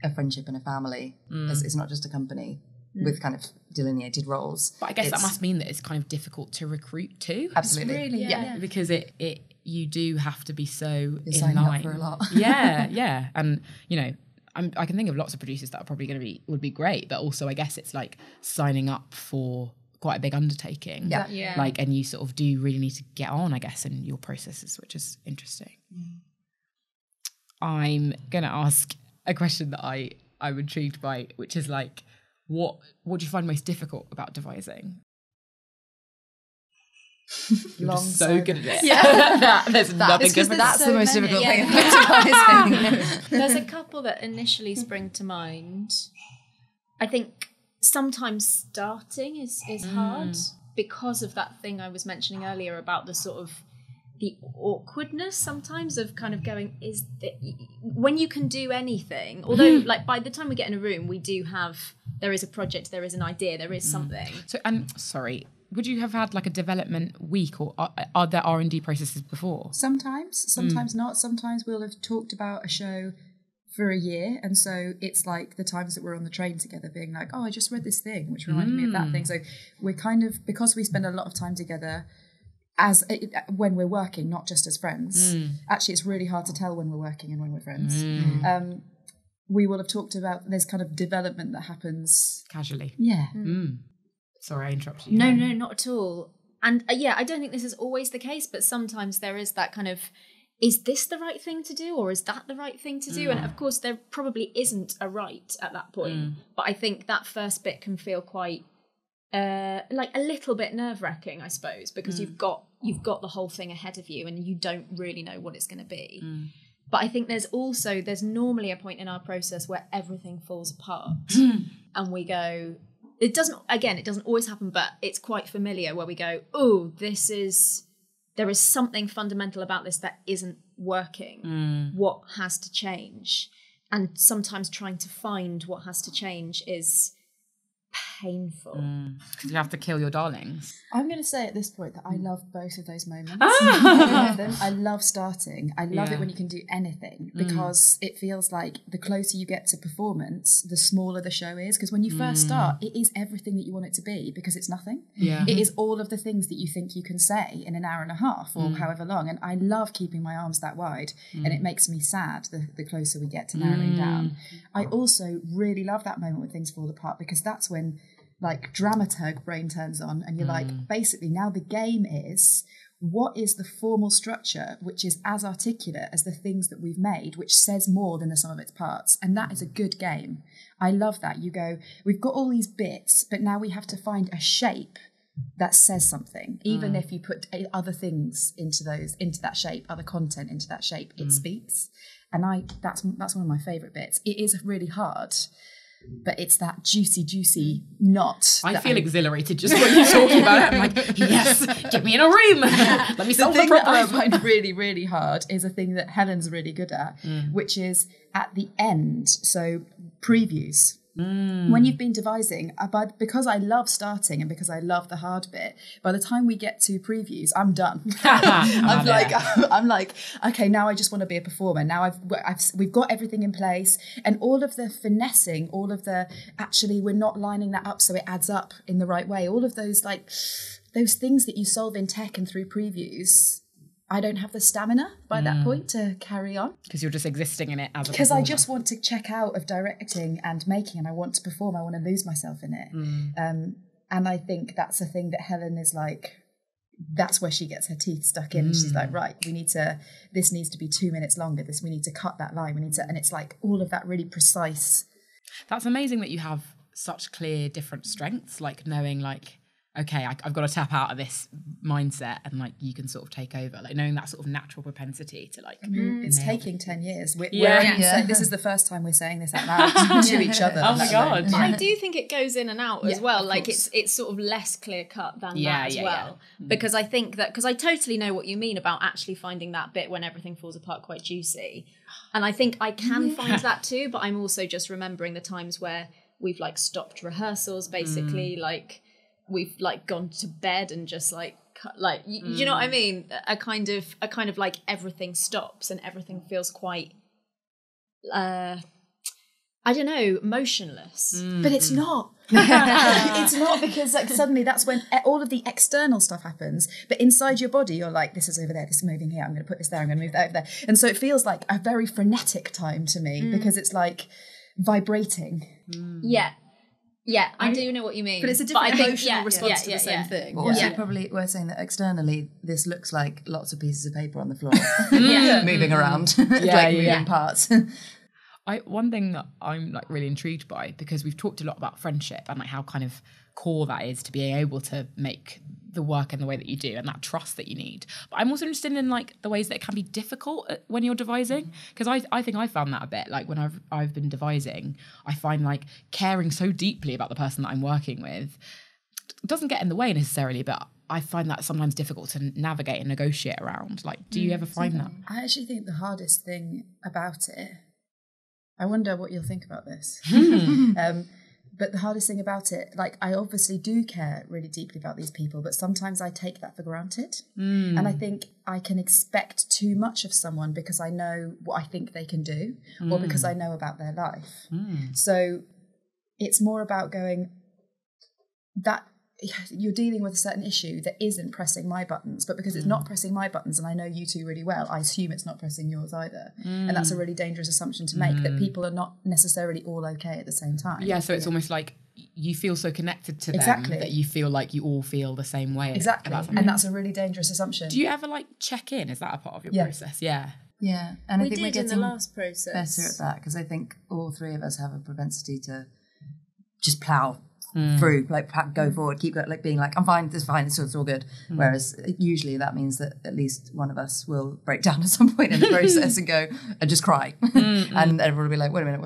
a friendship and a family. It's not just a company with kind of delineated roles. But I guess that must mean that it's kind of difficult to recruit too. Absolutely. It's really, because it you do have to be so in signing line. up for a lot. And you know, I can think of lots of producers that are probably going to would be great, but also I guess it's like signing up for quite a big undertaking. Like, and you sort of do really need to get on, I guess, in your processes, which is interesting. I'm going to ask a question that I'm intrigued by, which is like, what do you find most difficult about devising? You're just so good at it. There's nothing difficult. That's the most difficult thing about devising. There's a couple that initially spring to mind. I think sometimes starting is hard because of that thing I was mentioning earlier about the sort of the awkwardness sometimes of kind of going, when you can do anything, although like by the time we get in a room, there is a project, there is an idea, there is something. So, sorry, would you have had like a development week, or are there R&D processes before? Sometimes not. Sometimes we'll have talked about a show for a year, and so it's like the times that we're on the train together being like, oh, I just read this thing which reminded me of that thing. So we're kind of, because we spend a lot of time together when we're working, not just as friends. Actually, it's really hard to tell when we're working and when we're friends. We will have talked about, there's kind of development that happens casually. Sorry, I interrupted you. No, not at all. And I don't think this is always the case, but sometimes there is that kind of, is this the right thing to do, or is that the right thing to do? And of course, there probably isn't a right at that point. But I think that first bit can feel quite like a little bit nerve-wracking, I suppose, because you've got the whole thing ahead of you and you don't really know what it's going to be. But I think there's normally a point in our process where everything falls apart and we go, it doesn't always happen, but it's quite familiar where we go, oh, there is something fundamental about this that isn't working. What has to change? And sometimes trying to find what has to change is painful. Because you have to kill your darlings. I'm going to say at this point that I love both of those moments. I love them. I love starting. I love it when you can do anything, because it feels like the closer you get to performance, the smaller the show is. Because when you first start, it is everything that you want it to be, because it's nothing. It is all of the things that you think you can say in an hour and a half or however long. And I love keeping my arms that wide, and it makes me sad the closer we get to narrowing down. I also really love that moment when things fall apart, because that's when like dramaturg brain turns on and you're like, basically now the game is, what is the formal structure which is as articulate as the things that we've made, which says more than the sum of its parts? And that is a good game. I love that. You go, we've got all these bits, but now we have to find a shape that says something. Even if you put other things into that shape, other content into that shape, it speaks. And that's one of my favourite bits. It is really hard, but it's that juicy knot. I feel exhilarated just when you're talking about it. I'm like, yes, get me in a room. Let me solve the problem. That I find really, really hard is a thing that Helen's really good at, which is at the end. So previews. When you've been devising, because I love starting and because I love the hard bit, by the time we get to previews, I'm done. I'm like, okay, now I just want to be a performer. Now we've got everything in place, and all of the finessing, all of the, actually we're not lining that up so it adds up in the right way. All of those, like, those things that you solve in tech and through previews, I don't have the stamina by that point to carry on. Because you're just existing in it as a Because performer. I just want to check out of directing and making, and I want to perform. I want to lose myself in it. And I think that's a thing that Helen is like, that's where she gets her teeth stuck in. She's like, right, this needs to be 2 minutes longer. We need to cut that line. And it's like all of that really precise. That's amazing that you have such clear different strengths, like knowing like, okay, I've got to tap out of this mindset and like you can sort of take over, like knowing that sort of natural propensity to like. It's taking 10 years. This is the first time we're saying this out loud to each other. Oh my God. I do think it goes in and out as well. Like it's sort of less clear cut than that as well. Because I think that, because I totally know what you mean about actually finding that bit when everything falls apart quite juicy. And I think I can find that too, but I'm also just remembering the times where we've like stopped rehearsals basically, like we've like gone to bed and just like like you know what I mean, a kind of like everything stops and everything feels quite I don't know, motionless. But it's not. It's not, because like suddenly that's when all of the external stuff happens, but inside your body you're like, this is over there, this is moving here, I'm going to put this there, I'm going to move that over there. And so it feels like a very frenetic time to me because it's like vibrating. Yeah, I do know what you mean. But it's a different emotional response to the same thing. Well, also probably we're saying that externally this looks like lots of pieces of paper on the floor moving around, moving parts. One thing that I'm like really intrigued by, because we've talked a lot about friendship and like how kind of core that is to being able to make the work in the way that you do and that trust that you need. But I'm also interested in like the ways that it can be difficult when you're devising, because I think I found that a bit, like when I've been devising, I find like caring so deeply about the person that I'm working with doesn't get in the way necessarily, but I find that sometimes difficult to navigate and negotiate around. Like, do you ever find that? I actually think the hardest thing about it, I wonder what you'll think about this. But the hardest thing about it, like I obviously do care really deeply about these people, but sometimes I take that for granted. And I think I can expect too much of someone because I know what I think they can do or because I know about their life. So it's more about going, that you're dealing with a certain issue that isn't pressing my buttons, but because it's not pressing my buttons and I know you two really well, I assume it's not pressing yours either. And that's a really dangerous assumption to make, that people are not necessarily all okay at the same time. Yeah, so it's almost like you feel so connected to them that you feel like you all feel the same way. Exactly, and that's a really dangerous assumption. Do you ever like check in? Is that a part of your process? Yeah, and I think did we're getting in the last process better at that, because I think all three of us have a propensity to just plow through, like go forward, keep like being like, I'm fine, it's fine, it's all good. Whereas usually that means that at least one of us will break down at some point in the process and go and just cry, and everyone will be like, wait a minute,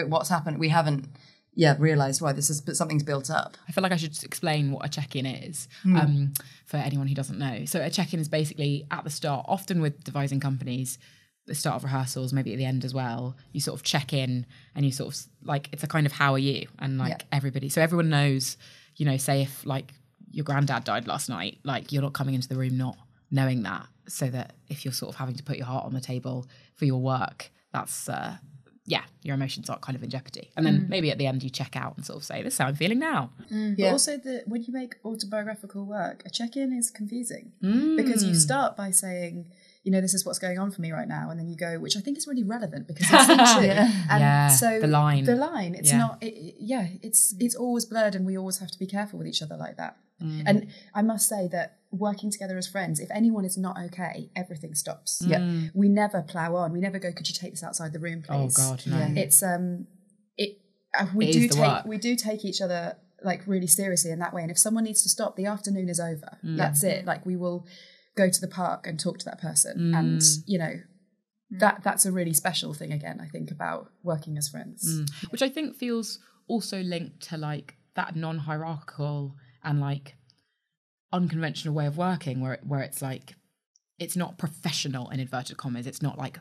what's happened? We haven't realised why this is, but something's built up. I feel like I should just explain what a check-in is for anyone who doesn't know. So a check-in is basically at the start, often with devising companies, the start of rehearsals, maybe at the end as well, you sort of check in and you sort of like, it's a kind of how are you, and like everybody, so everyone knows, you know, say if like your granddad died last night, like you're not coming into the room not knowing that, so that if you're sort of having to put your heart on the table for your work, that's your emotions are kind of in jeopardy. And then maybe at the end you check out and sort of say, this is how I'm feeling now. But also when you make autobiographical work, a check-in is confusing because you start by saying, you know, this is what's going on for me right now, and then you go, which I think is really relevant because it's true. And so the line, it's not, it's always blurred, and we always have to be careful with each other like that. And I must say that working together as friends, if anyone is not okay, everything stops. We never plow on. We never go, could you take this outside the room, please? Oh God, no. It's we do take each other like really seriously in that way. And if someone needs to stop, the afternoon is over. That's it. Like we will go to the park and talk to that person, and you know, that's a really special thing again, I think, about working as friends. Which I think feels also linked to like that non-hierarchical and like unconventional way of working, where it's like, it's not professional in inverted commas, it's not like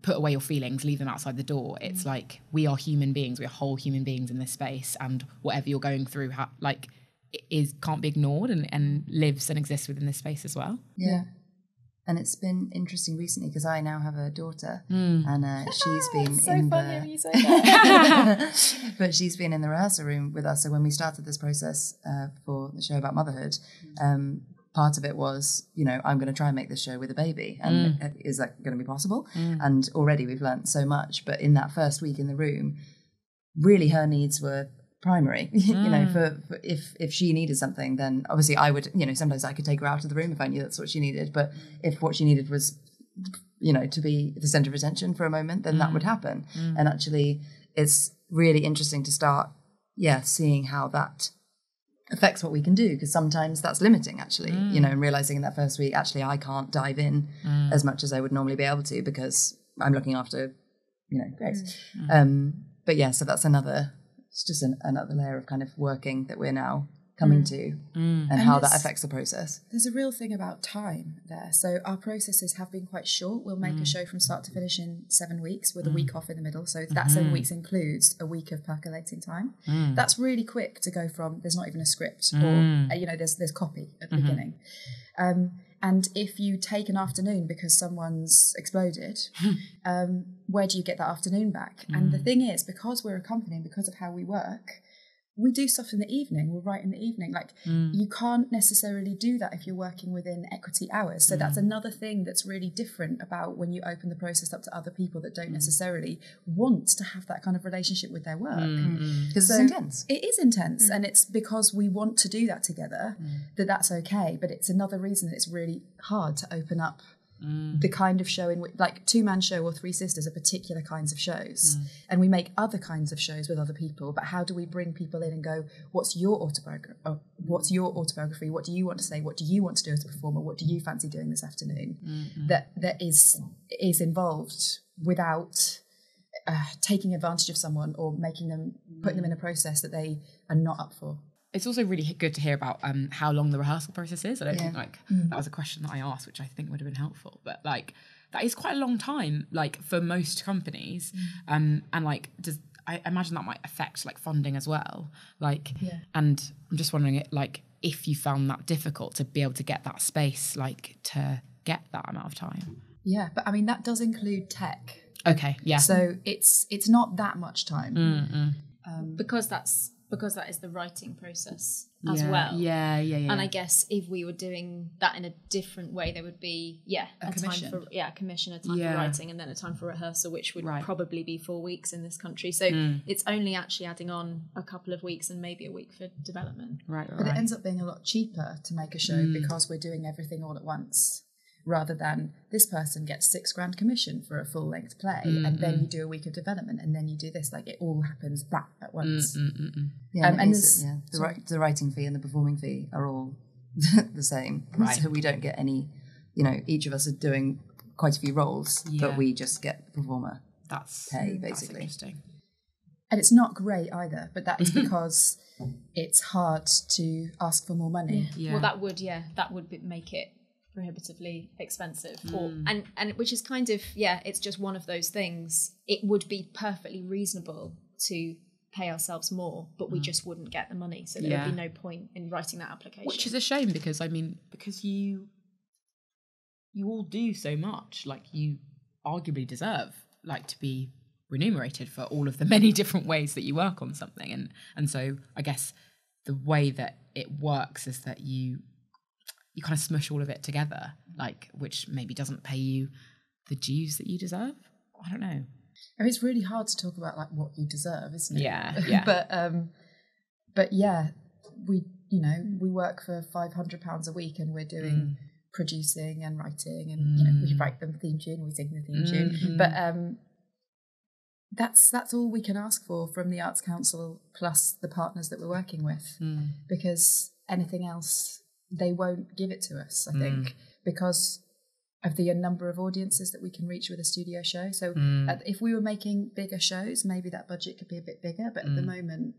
put away your feelings, leave them outside the door. It's like, we are human beings, we are whole human beings in this space, and whatever you're going through can't be ignored and lives and exists within this space as well. And it's been interesting recently because I now have a daughter, and she's been so in funny the. when you say that. But she's been in the rehearsal room with us. So when we started this process for the show about motherhood, part of it was, I'm going to try and make this show with a baby, and is that going to be possible? And already we've learnt so much. But in that first week in the room, really her needs were primary. For if she needed something, then obviously I would, sometimes I could take her out of the room if I knew that's what she needed. But if what she needed was, to be the centre of attention for a moment, then that would happen. And actually it's really interesting to start, seeing how that affects what we can do, because sometimes that's limiting actually, and realising in that first week, actually I can't dive in as much as I would normally be able to because I'm looking after, Grace. But so that's it's just another layer of kind of working that we're now coming to, and how that affects the process. There's a real thing about time there. So our processes have been quite short. We'll make a show from start to finish in 7 weeks with a week off in the middle. So that 7 weeks includes a week of percolating time. That's really quick to go from there's not even a script or, there's copy at the beginning. And if you take an afternoon because someone's exploded, where do you get that afternoon back? And the thing is, because we're a company and because of how we work, we do stuff in the evening. We'll write in the evening. You can't necessarily do that if you're working within equity hours. So that's another thing that's really different about when you open the process up to other people that don't necessarily want to have that kind of relationship with their work. Because it's intense. It is intense. And it's because we want to do that together that's okay. But it's another reason that it's really hard to open up the kind of show in which, like, two-man show or Three Sisters are particular kinds of shows, and we make other kinds of shows with other people. But how do we bring people in and go, what's your autobiography? What do you want to say? What do you want to do as a performer? What do you fancy doing this afternoon? That is involved without taking advantage of someone or putting them in a process that they are not up for. It's also really good to hear about how long the rehearsal process is. I don't think that was a question that I asked, which I think would have been helpful. But that is quite a long time, for most companies. And I imagine that might affect funding as well. And I'm just wondering if you found that difficult to be able to get that space, to get that amount of time. Yeah, but I mean that does include tech. Okay, yeah. So it's not that much time. Because that is the writing process as well. Yeah. And I guess if we were doing that in a different way, there would be a commission. Time for commission, a time for writing, and then a time for rehearsal, which would probably be 4 weeks in this country. So it's only actually adding on a couple of weeks and maybe a week for development. Right. But it ends up being a lot cheaper to make a show because we're doing everything all at once, rather than this person gets $6,000 commission for a full-length play, and then you do a week of development, and then you do this. It all happens at once. Yeah, the writing fee and the performing fee are all the same. Right. So we don't get any, each of us are doing quite a few roles, but we just get the performer pay, basically. That's interesting. And it's not great either, but that is because it's hard to ask for more money. Yeah. Well, that would make it prohibitively expensive, and which is kind of it's just one of those things. It would be perfectly reasonable to pay ourselves more, but we just wouldn't get the money, so there would be no point in writing that application, which is a shame, because you all do so much. You arguably deserve to be remunerated for all of the many different ways that you work on something, and so I guess the way that it works is that you kind of smush all of it together, which maybe doesn't pay you the dues that you deserve. I don't know. I mean, it's really hard to talk about what you deserve, isn't it? Yeah. but yeah, we work for £500 a week, and we're doing producing and writing, and we write the theme tune, we sing the theme tune. But that's all we can ask for from the Arts Council plus the partners that we're working with, because anything else, they won't give it to us, I think, because of the number of audiences that we can reach with a studio show. So if we were making bigger shows, maybe that budget could be a bit bigger, but at the moment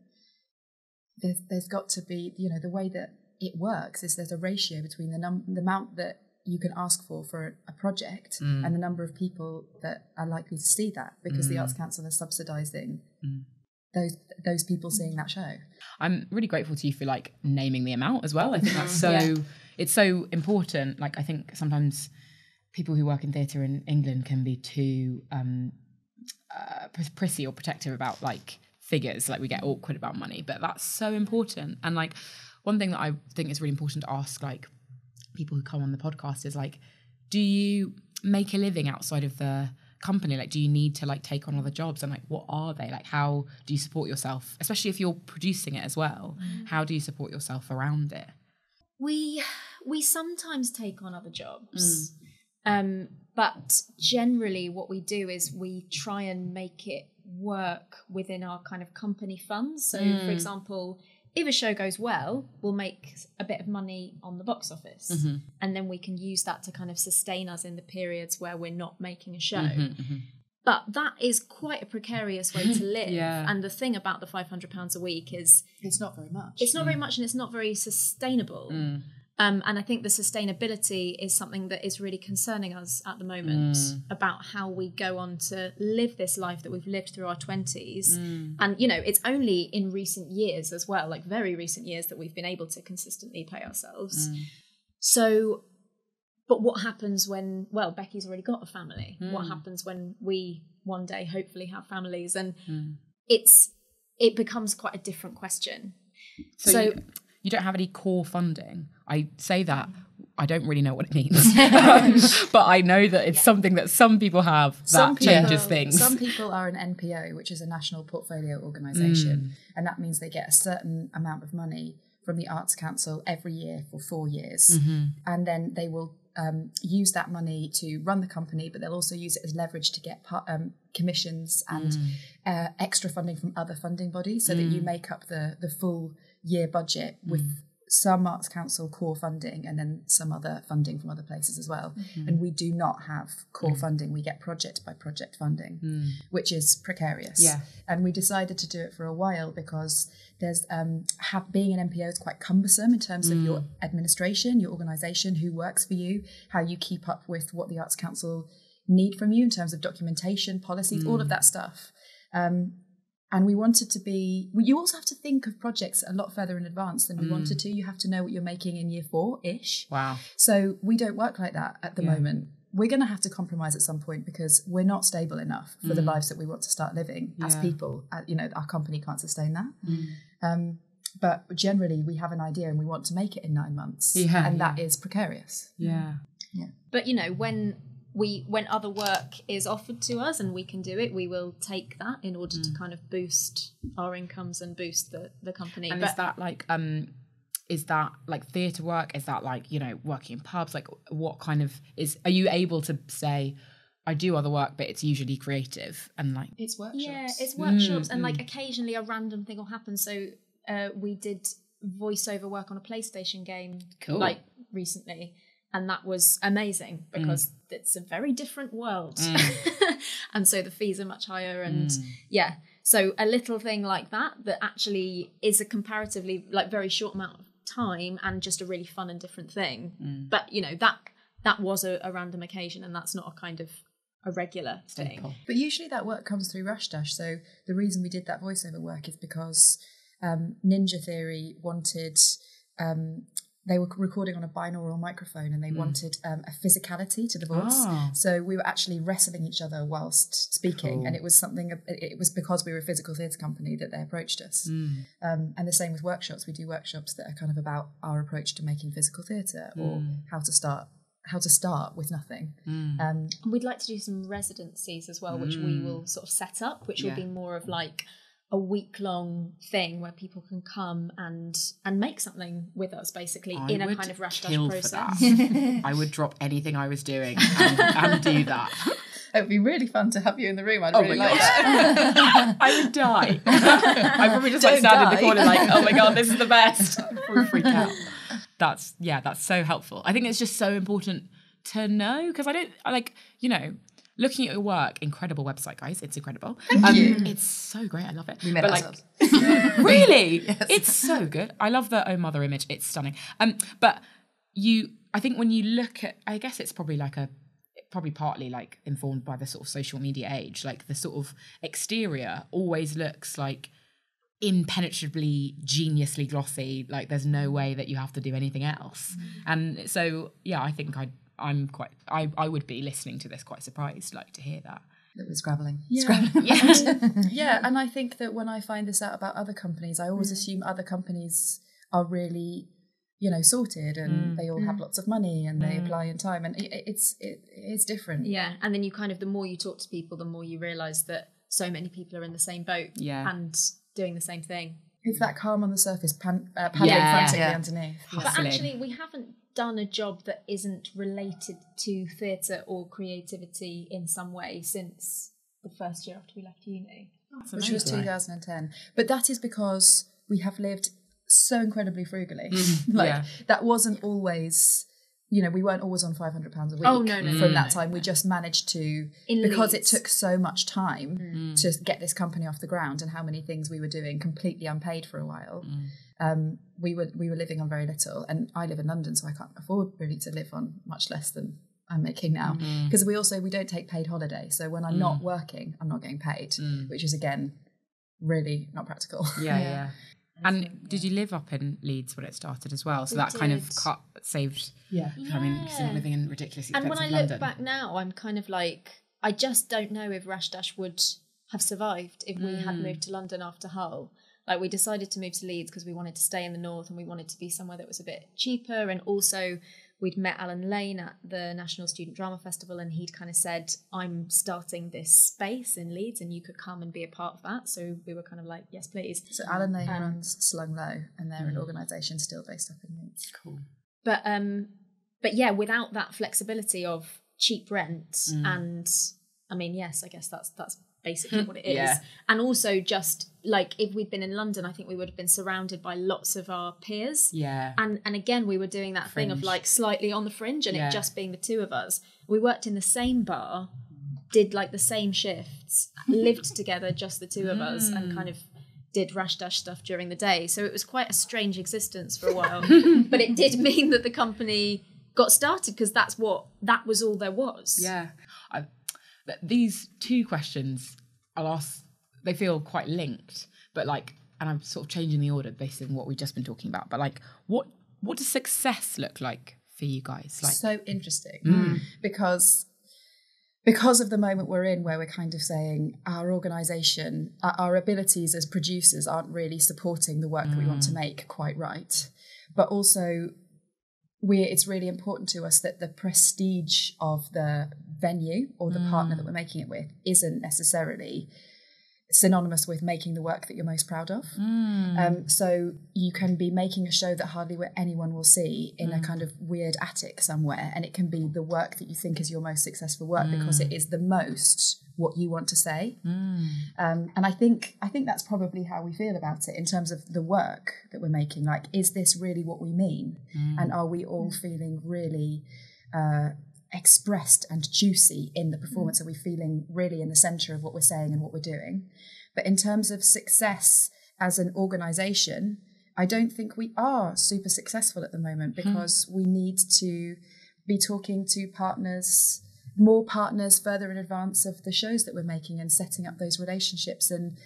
there's got to be, the way that it works is there's a ratio between the amount that you can ask for a project and the number of people that are likely to see that, because the Arts Council is subsidising those people seeing that show. I'm really grateful to you for naming the amount as well. I think that's it's so important. I think sometimes people who work in theatre in England can be too prissy or protective about like figures, like we get awkward about money, but that's so important. And like one thing that I think is really important to ask like people who come on the podcast is like, do you make a living outside of the company? Like, do you need to like take on other jobs, and like what are they? Like, how do you support yourself, especially if you're producing it as well? How do you support yourself around it? We sometimes take on other jobs, but generally what we do is we try and make it work within our kind of company funds. So for example, if a show goes well, we'll make a bit of money on the box office, and then we can use that to kind of sustain us in the periods where we're not making a show. But that is quite a precarious way to live. And the thing about the £500 a week is it's not very much. It's not very much, and it's not very sustainable. And I think the sustainability is something that is really concerning us at the moment about how we go on to live this life that we've lived through our 20s. And, you know, it's only in recent years as well, like very recent years, that we've been able to consistently pay ourselves. So, but what happens when, well, Becky's already got a family? What happens when we one day hopefully have families? And it becomes quite a different question. So you don't have any core funding. I say that, I don't really know what it means. But I know that it's something that some people have that changes things. Some people are an NPO, which is a national portfolio organisation. And that means they get a certain amount of money from the Arts Council every year for 4 years. And then they will use that money to run the company, but they'll also use it as leverage to get commissions and extra funding from other funding bodies, so that you make up the full year budget with some Arts Council core funding and then some other funding from other places as well. And we do not have core funding. We get project by project funding, which is precarious. And we decided to do it for a while because there's being an NPO is quite cumbersome in terms of your administration, your organisation, who works for you, how you keep up with what the Arts Council need from you in terms of documentation, policies, all of that stuff. And we wanted to be, you also have to think of projects a lot further in advance than we wanted to. You have to know what you're making in year 4-ish. Wow. So we don't work like that at the moment. We're going to have to compromise at some point because we're not stable enough for the lives that we want to start living as people. You know, our company can't sustain that. But generally we have an idea and we want to make it in 9 months. And that is precarious. But, you know, when other work is offered to us and we can do it, we will take that in order to kind of boost our incomes and boost the company. And is that like theatre work? Is that like, you know, working in pubs? Like what kind of are you able to say, I do other work, but it's usually creative and like... It's workshops. Yeah, it's workshops and like occasionally a random thing will happen. So we did voiceover work on a PlayStation game like recently. And that was amazing because it's a very different world. And so the fees are much higher. And so a little thing like that actually is a comparatively like very short amount of time and just a really fun and different thing. But, you know, that was a random occasion and that's not a kind of a regular thing. But usually that work comes through RashDash. So the reason we did that voiceover work is because Ninja Theory wanted... they were recording on a binaural microphone and they wanted a physicality to the voice. So we were actually wrestling each other whilst speaking. And it was because we were a physical theatre company that they approached us. And the same with workshops. We do workshops that are kind of about our approach to making physical theatre or how to start with nothing. And we'd like to do some residencies as well, which we will sort of set up, which will be more of like a week-long thing where people can come and make something with us, basically, in a kind of RashDash process. I would drop anything I was doing and do that. It would be really fun to have you in the room. I'd really like that. I would die. I probably just like stand in the corner like, oh my God, this is the best. I'd freak out. That's so helpful. I think it's just so important to know because looking at your work, incredible website, guys. It's incredible. Thank you. It's so great. I love it. We made it ourselves. Really? Yes. It's so good. I love the Oh Mother image. It's stunning. But I think when you look at, I guess it's probably partly like informed by the sort of social media age, like the sort of exterior always looks like impenetrably geniusly glossy. Like there's no way that you have to do anything else. And so, I think I would be listening to this quite surprised, like, to hear that. That was scrabbling. Yeah, and I think that when I find this out about other companies, I always assume other companies are really, sorted, and they all have lots of money and they apply in time, and it's different. Yeah, and then you kind of, the more you talk to people, the more you realise that so many people are in the same boat and doing the same thing. It's that calm on the surface, paddling frantically underneath. But actually, we haven't done a job that isn't related to theatre or creativity in some way since the first year after we left uni. Which was 2010. But that is because we have lived so incredibly frugally. That wasn't always, we weren't always on £500 a week from that time. We just managed to, because it took so much time to get this company off the ground, and how many things we were doing completely unpaid for a while. We were living on very little, and I live in London, so I can't afford really to live on much less than I'm making now, because we don't take paid holiday, so when I'm not working, I'm not getting paid, which is again really not practical. And did you live up in Leeds when it started as well? So that kind of saved. I mean, because you're not living in ridiculously expensive London. And when I look back now, I'm kind of like, I just don't know if RashDash would have survived if we had moved to London after Hull. Like, we decided to move to Leeds because we wanted to stay in the north, and we wanted to be somewhere that was a bit cheaper. And also, we'd met Alan Lane at the National Student Drama Festival, and he'd kind of said, I'm starting this space in Leeds and you could come and be a part of that. So we were kind of like, yes, please. So Alan Lane runs Slung Low, and they're an organisation still based up in Leeds. Cool. But yeah, without that flexibility of cheap rent and, I mean, yes, I guess that's basically what it is. And also, just like, if we'd been in London, I think we would have been surrounded by lots of our peers. And again, we were doing that thing of like slightly on the fringe, and it just being the two of us. We worked in the same bar, did like the same shifts, lived together, just the two of us, and kind of did RashDash stuff during the day. So it was quite a strange existence for a while. But it did mean that the company got started, because that was all there was. These two questions I'll ask, they feel quite linked, but like, and I'm sort of changing the order based on what we've just been talking about, but like, what does success look like for you guys? Like, so interesting, because of the moment we're in, where we're kind of saying our organisation, our abilities as producers aren't really supporting the work that we want to make quite right, but also it's really important to us that the prestige of the venue or the partner that we're making it with isn't necessarily synonymous with making the work that you're most proud of. So you can be making a show that hardly anyone will see in a kind of weird attic somewhere, and it can be the work that you think is your most successful work because it is the most what you want to say. And I think that's probably how we feel about it in terms of the work that we're making. Like, is this really what we mean? And are we all feeling really expressed and juicy in the performance? Are we feeling really in the centre of what we're saying and what we're doing? But in terms of success as an organisation, I don't think we are super successful at the moment, because we need to be talking to more partners further in advance of the shows that we're making, and setting up those relationships, and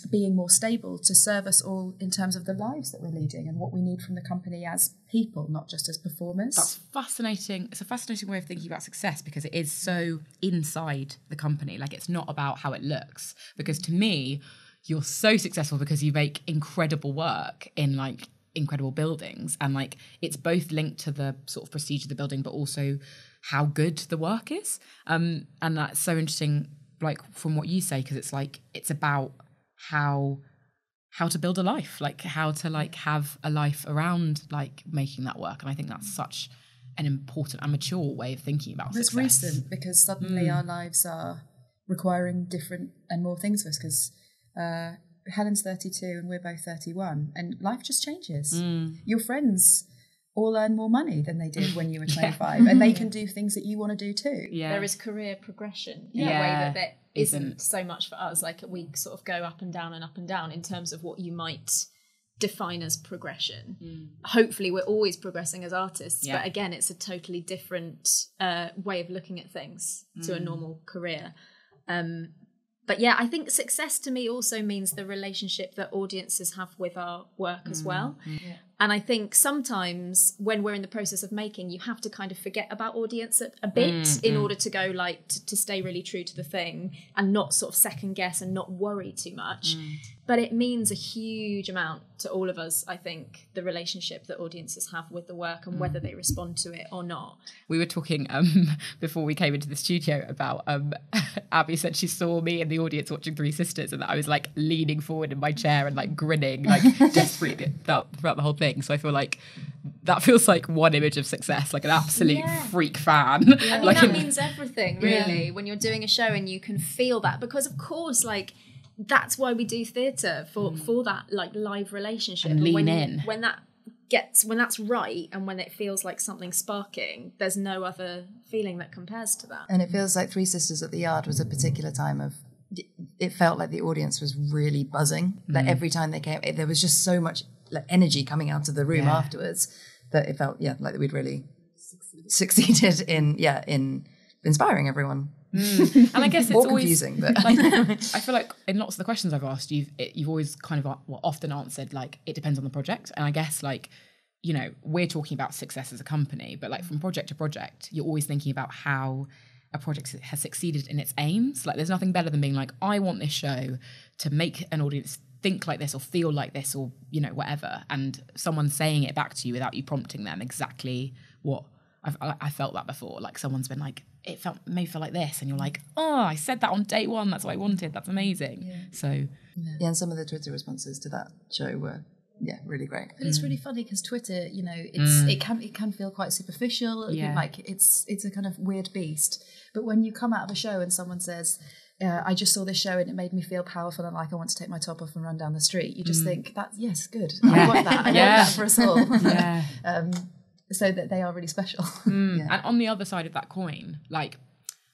being more stable to serve us all in terms of the lives that we're leading and what we need from the company as people, not just as performers. That's fascinating. It's a fascinating way of thinking about success, because it is so inside the company. Like, it's not about how it looks, because to me, you're so successful because you make incredible work in like incredible buildings, and like, it's both linked to the sort of prestige of the building, but also how good the work is. And that's so interesting, like, from what you say, because it's like, it's about how to build a life, like how to like have a life around like making that work. And I think that's such an important and mature way of thinking about success. It's recent, because suddenly our lives are requiring different and more things of us, because Helen's 32 and we're both 31, and life just changes. Your friends all earn more money than they did when you were 25, and they can do things that you want to do too. There is career progression in a way that there isn't so much for us. Like, we sort of go up and down in terms of what you might define as progression. Hopefully we're always progressing as artists, but again, it's a totally different way of looking at things to a normal career. But yeah, I think success to me also means the relationship that audiences have with our work as well. And I think sometimes when we're in the process of making, you have to kind of forget about audience a bit in order to go like to stay really true to the thing and not sort of second guess and not worry too much. But it means a huge amount to all of us, I think, the relationship that audiences have with the work and whether they respond to it or not. We were talking before we came into the studio about Abbi said she saw me in the audience watching Three Sisters and that I was like leaning forward in my chair and like grinning like desperately throughout the whole thing. So I feel like that feels like one image of success, like an absolute freak fan. I mean, that means everything, really, when you're doing a show and you can feel that, because of course, like, that's why we do theatre, for that like live relationship. And lean in. When that's right and when it feels like something sparking, there's no other feeling that compares to that. And it feels like Three Sisters at the Yard was a particular time of, it felt like the audience was really buzzing. Like every time they came, there was just so much like energy coming out of the room afterwards that it felt like we'd really succeeded in inspiring everyone. And I guess it's more always confusing, but like, I feel like in lots of the questions I've asked you've always kind of often answered like it depends on the project. And I guess like, you know, we're talking about success as a company, but like from project to project you're always thinking about how a project has succeeded in its aims. Like there's nothing better than being like, I want this show to make an audience think like this or feel like this or, you know, whatever, and someone saying it back to you without you prompting them exactly what I felt that before. Like someone's been like, it made me feel like this, and you're like, oh, I said that on day one, that's what I wanted, that's amazing. So and some of the Twitter responses to that show were really great. But it's really funny because Twitter, you know, it can feel quite superficial. Like it's a kind of weird beast. But when you come out of a show and someone says, I just saw this show and it made me feel powerful and like I want to take my top off and run down the street, you just think that good. I want that. I want that for us all. So that they are really special. And on the other side of that coin, like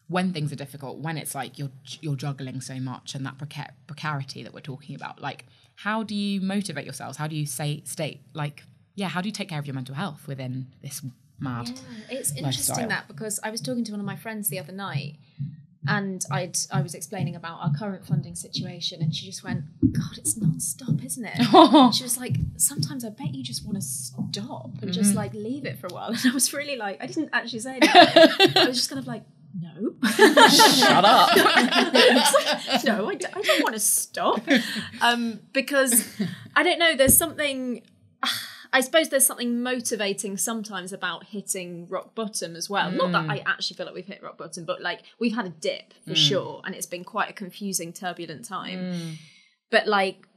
when things are difficult, when it's like you're juggling so much and that precarity that we're talking about, like how do you motivate yourselves? How do you how do you take care of your mental health within this mad it's interesting lifestyle? that, because I was talking to one of my friends the other night and I was explaining about our current funding situation, and she just went, God, it's non-stop, isn't it? She was like, sometimes I bet you just want to stop and just like leave it for a while. And I was really like, I didn't actually say anything. I was just kind of like, no. Shut up. No, I don't want to stop. Because I don't know, there's something, I suppose there's something motivating sometimes about hitting rock bottom as well. Not that I actually feel like we've hit rock bottom, but like we've had a dip for sure, and it's been quite a confusing, turbulent time. But like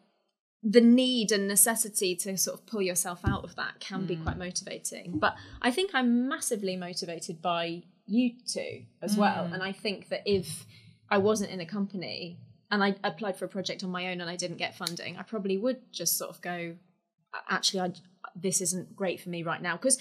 the need and necessity to sort of pull yourself out of that can be quite motivating. But I think I'm massively motivated by you two as well. And I think that if I wasn't in a company and I applied for a project on my own and I didn't get funding, I probably would just sort of go, actually, this isn't great for me right now. Because,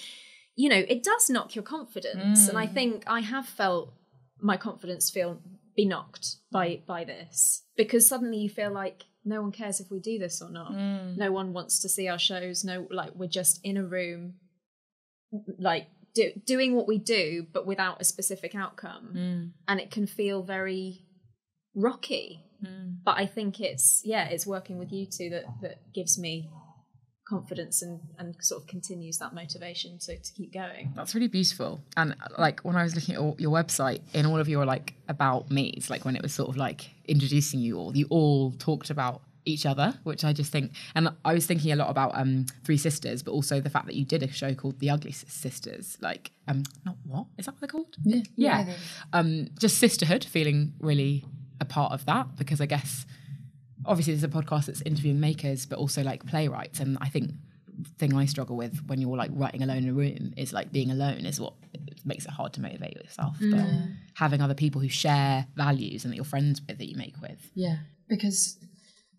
you know, it does knock your confidence. And I think I have felt my confidence be knocked by this, because suddenly you feel like no one cares if we do this or not. No one wants to see our shows. No, like we're just in a room, like doing what we do, but without a specific outcome. And it can feel very rocky. But I think it's working with you two that gives me confidence and sort of continues that motivation to keep going. That's really beautiful. And like when I was looking at your website, in all of your like about me's, like when it was sort of like introducing you all talked about each other, which I just think, and I was thinking a lot about Three Sisters, but also the fact that you did a show called The Ugly Sisters, like not what is that what they're called? Yeah. Just sisterhood, feeling really a part of that, because I guess obviously there's a podcast that's interviewing makers, but also like playwrights. And I think the thing I struggle with when you're like writing alone in a room is like being alone is what makes it hard to motivate yourself. But having other people who share values and that you're friends with, that you make with. Yeah, because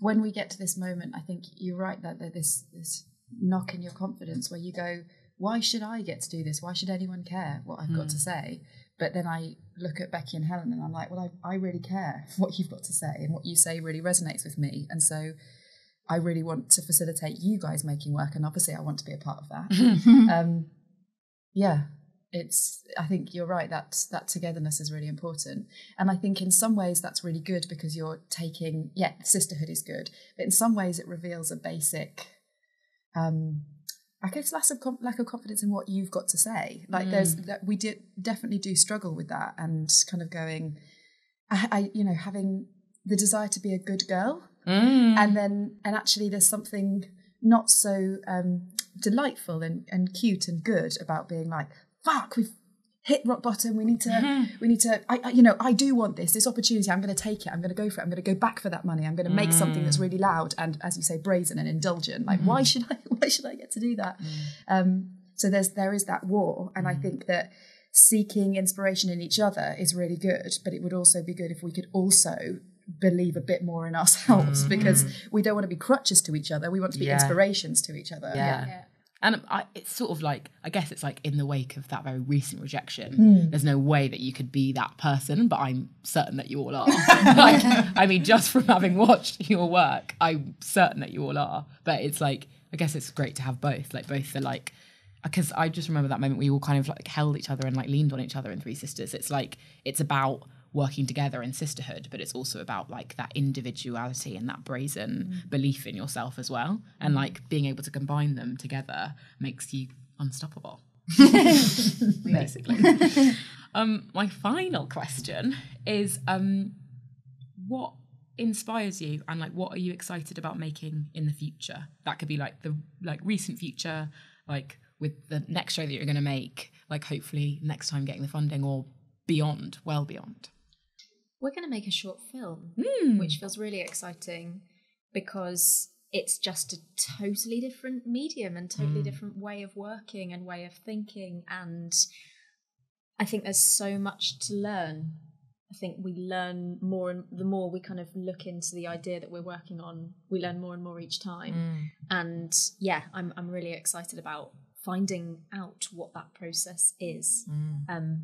when we get to this moment, I think you're right that there's this knock in your confidence where you go, why should I get to do this? Why should anyone care what I've got to say? But then I look at Becky and Helen and I'm like, well, I really care what you've got to say, and what you say really resonates with me. And so I really want to facilitate you guys making work. And obviously I want to be a part of that. I think you're right, that togetherness is really important. And I think in some ways that's really good, because you're taking, sisterhood is good, but in some ways it reveals a basic I guess lack of confidence in what you've got to say. Like we definitely do struggle with that, and kind of going, I having the desire to be a good girl, and actually there's something not so delightful and cute and good about being like, fuck, we've hit rock bottom. We need to. I do want this opportunity. I'm going to take it. I'm going to go for it. I'm going to go back for that money. I'm going to make something that's really loud and, as you say, brazen and indulgent. Like, why should I get to do that? So there is that war, and I think that seeking inspiration in each other is really good. But it would also be good if we could also believe a bit more in ourselves, because we don't want to be crutches to each other. We want to be inspirations to each other. Yeah. And it's sort of like, I guess it's like in the wake of that very recent rejection, there's no way that you could be that person, but I'm certain that you all are. Like, I mean, just from having watched your work, I'm certain that you all are. But it's like, I guess it's great to have both. Like, both are like, because I just remember that moment we all kind of like held each other and like leaned on each other in Three Sisters. It's like, it's about working together in sisterhood, but it's also about like that individuality and that brazen belief in yourself as well, and like being able to combine them together makes you unstoppable. Basically. My final question is what inspires you, and like what are you excited about making in the future? That could be like the recent future, like with the next show that you're going to make, like hopefully next time getting the funding, or beyond, well beyond. We're going to make a short film, which feels really exciting because it's just a totally different medium and totally different way of working and way of thinking. And I think there's so much to learn. I think we learn more, and the more we kind of look into the idea that we're working on, we learn more and more each time. And yeah, I'm really excited about finding out what that process is,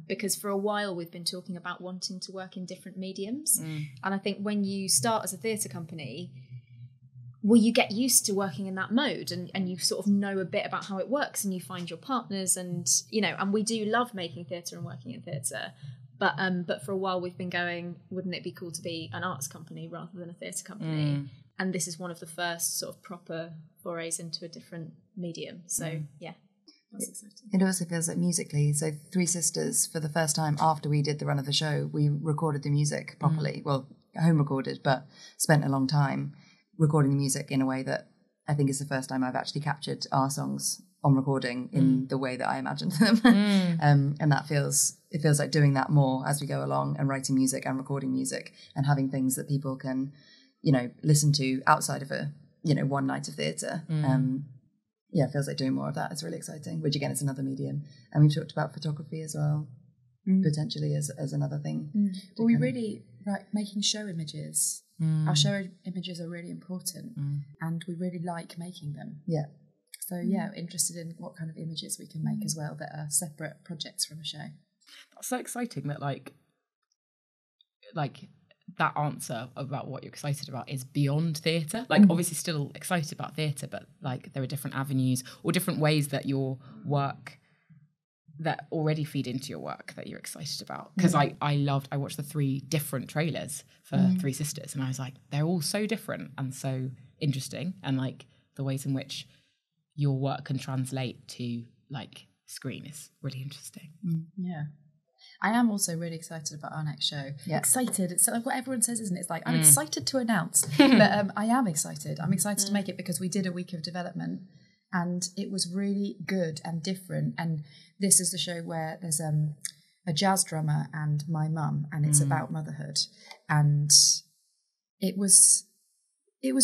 because for a while we've been talking about wanting to work in different mediums, and I think when you start as a theatre company, well, you get used to working in that mode, and you sort of know a bit about how it works, and you find your partners, and and we do love making theatre and working in theatre, but for a while we've been going, wouldn't it be cool to be an arts company rather than a theatre company? And this is one of the first sort of proper forays into a different medium, so yeah. It also feels like musically, so Three Sisters, for the first time after we did the run of the show, we recorded the music properly. Well, home recorded, but spent a long time recording the music in a way that I think is the first time I've actually captured our songs on recording in the way that I imagined them. And that feels like doing that more as we go along, and writing music and recording music and having things that people can, listen to outside of a, one night of theatre. Yeah, it feels like doing more of that. It's really exciting, which again is another medium. And we've talked about photography as well, potentially as another thing. Well, we really like making show images. Our show images are really important, and we really like making them. Yeah. So yeah, interested in what kind of images we can make as well that are separate projects from a show. That's so exciting that like that answer about what you're excited about is beyond theatre. Like obviously still excited about theatre, but like there are different avenues or different ways that your work that already feed into your work that you're excited about. Because I watched the 3 different trailers for Three Sisters, and I was like, they're all so different and so interesting, and like the ways in which your work can translate to like screen is really interesting. Yeah. I am also really excited about our next show. Yeah. Excited. It's like what everyone says, isn't it? It's like, I'm excited to announce. But I am excited. I'm excited to make it because we did a week of development and it was really good and different. And this is the show where there's a jazz drummer and my mum, and it's about motherhood. And it was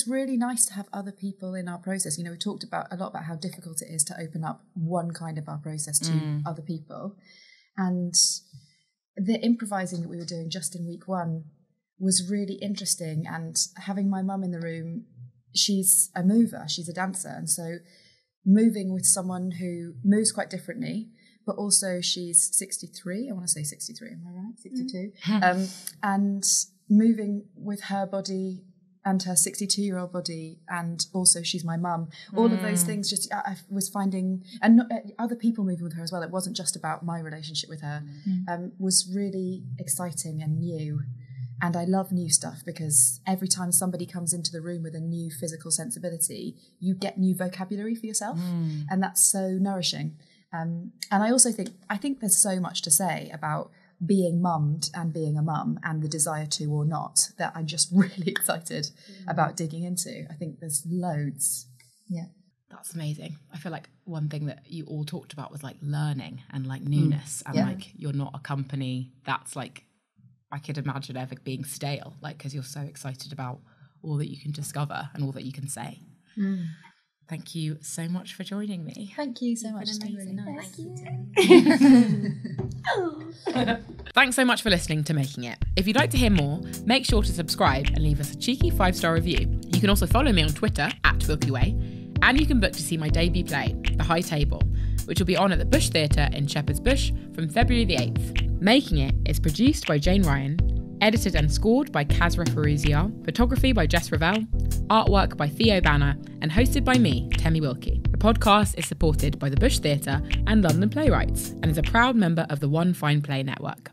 really nice to have other people in our process. We talked a lot about how difficult it is to open up one kind of our process to other people. And the improvising that we were doing just in week 1 was really interesting. And having my mum in the room, she's a mover, she's a dancer. And so moving with someone who moves quite differently, but also she's 63, I want to say 63, am I right? 62. And moving with her body and her 62-year-old body, and also she's my mum. All of those things just I was finding, and other people moving with her as well. It wasn't just about my relationship with her. Was really exciting and new, And I love new stuff because every time somebody comes into the room with a new physical sensibility, you get new vocabulary for yourself. And that's so nourishing. And I also think there's so much to say about being mummed and being a mum and the desire to or not that I'm just really excited about digging into. I think there's loads. Yeah. That's amazing. I feel like one thing that you all talked about was like learning and like newness and like you're not a company that's like, I could imagine ever being stale, like, because you're so excited about all that you can discover and all that you can say. Thank you so much for joining me. Thank you so much. It's been really nice. Thank you. Thanks so much for listening to Making It. If you'd like to hear more, make sure to subscribe and leave us a cheeky 5-star review. You can also follow me on Twitter @WilkieWay, and you can book to see my debut play, The High Table, which will be on at the Bush Theatre in Shepherd's Bush from February the 8th. Making It is produced by Jane Ryan, edited and scored by Kasra Firouzyar, photography by Jess Ravel, artwork by Theo Banner, and hosted by me, Temi Wilkey. The podcast is supported by the Bush Theatre and London Playwrights, and is a proud member of the One Fine Play Network.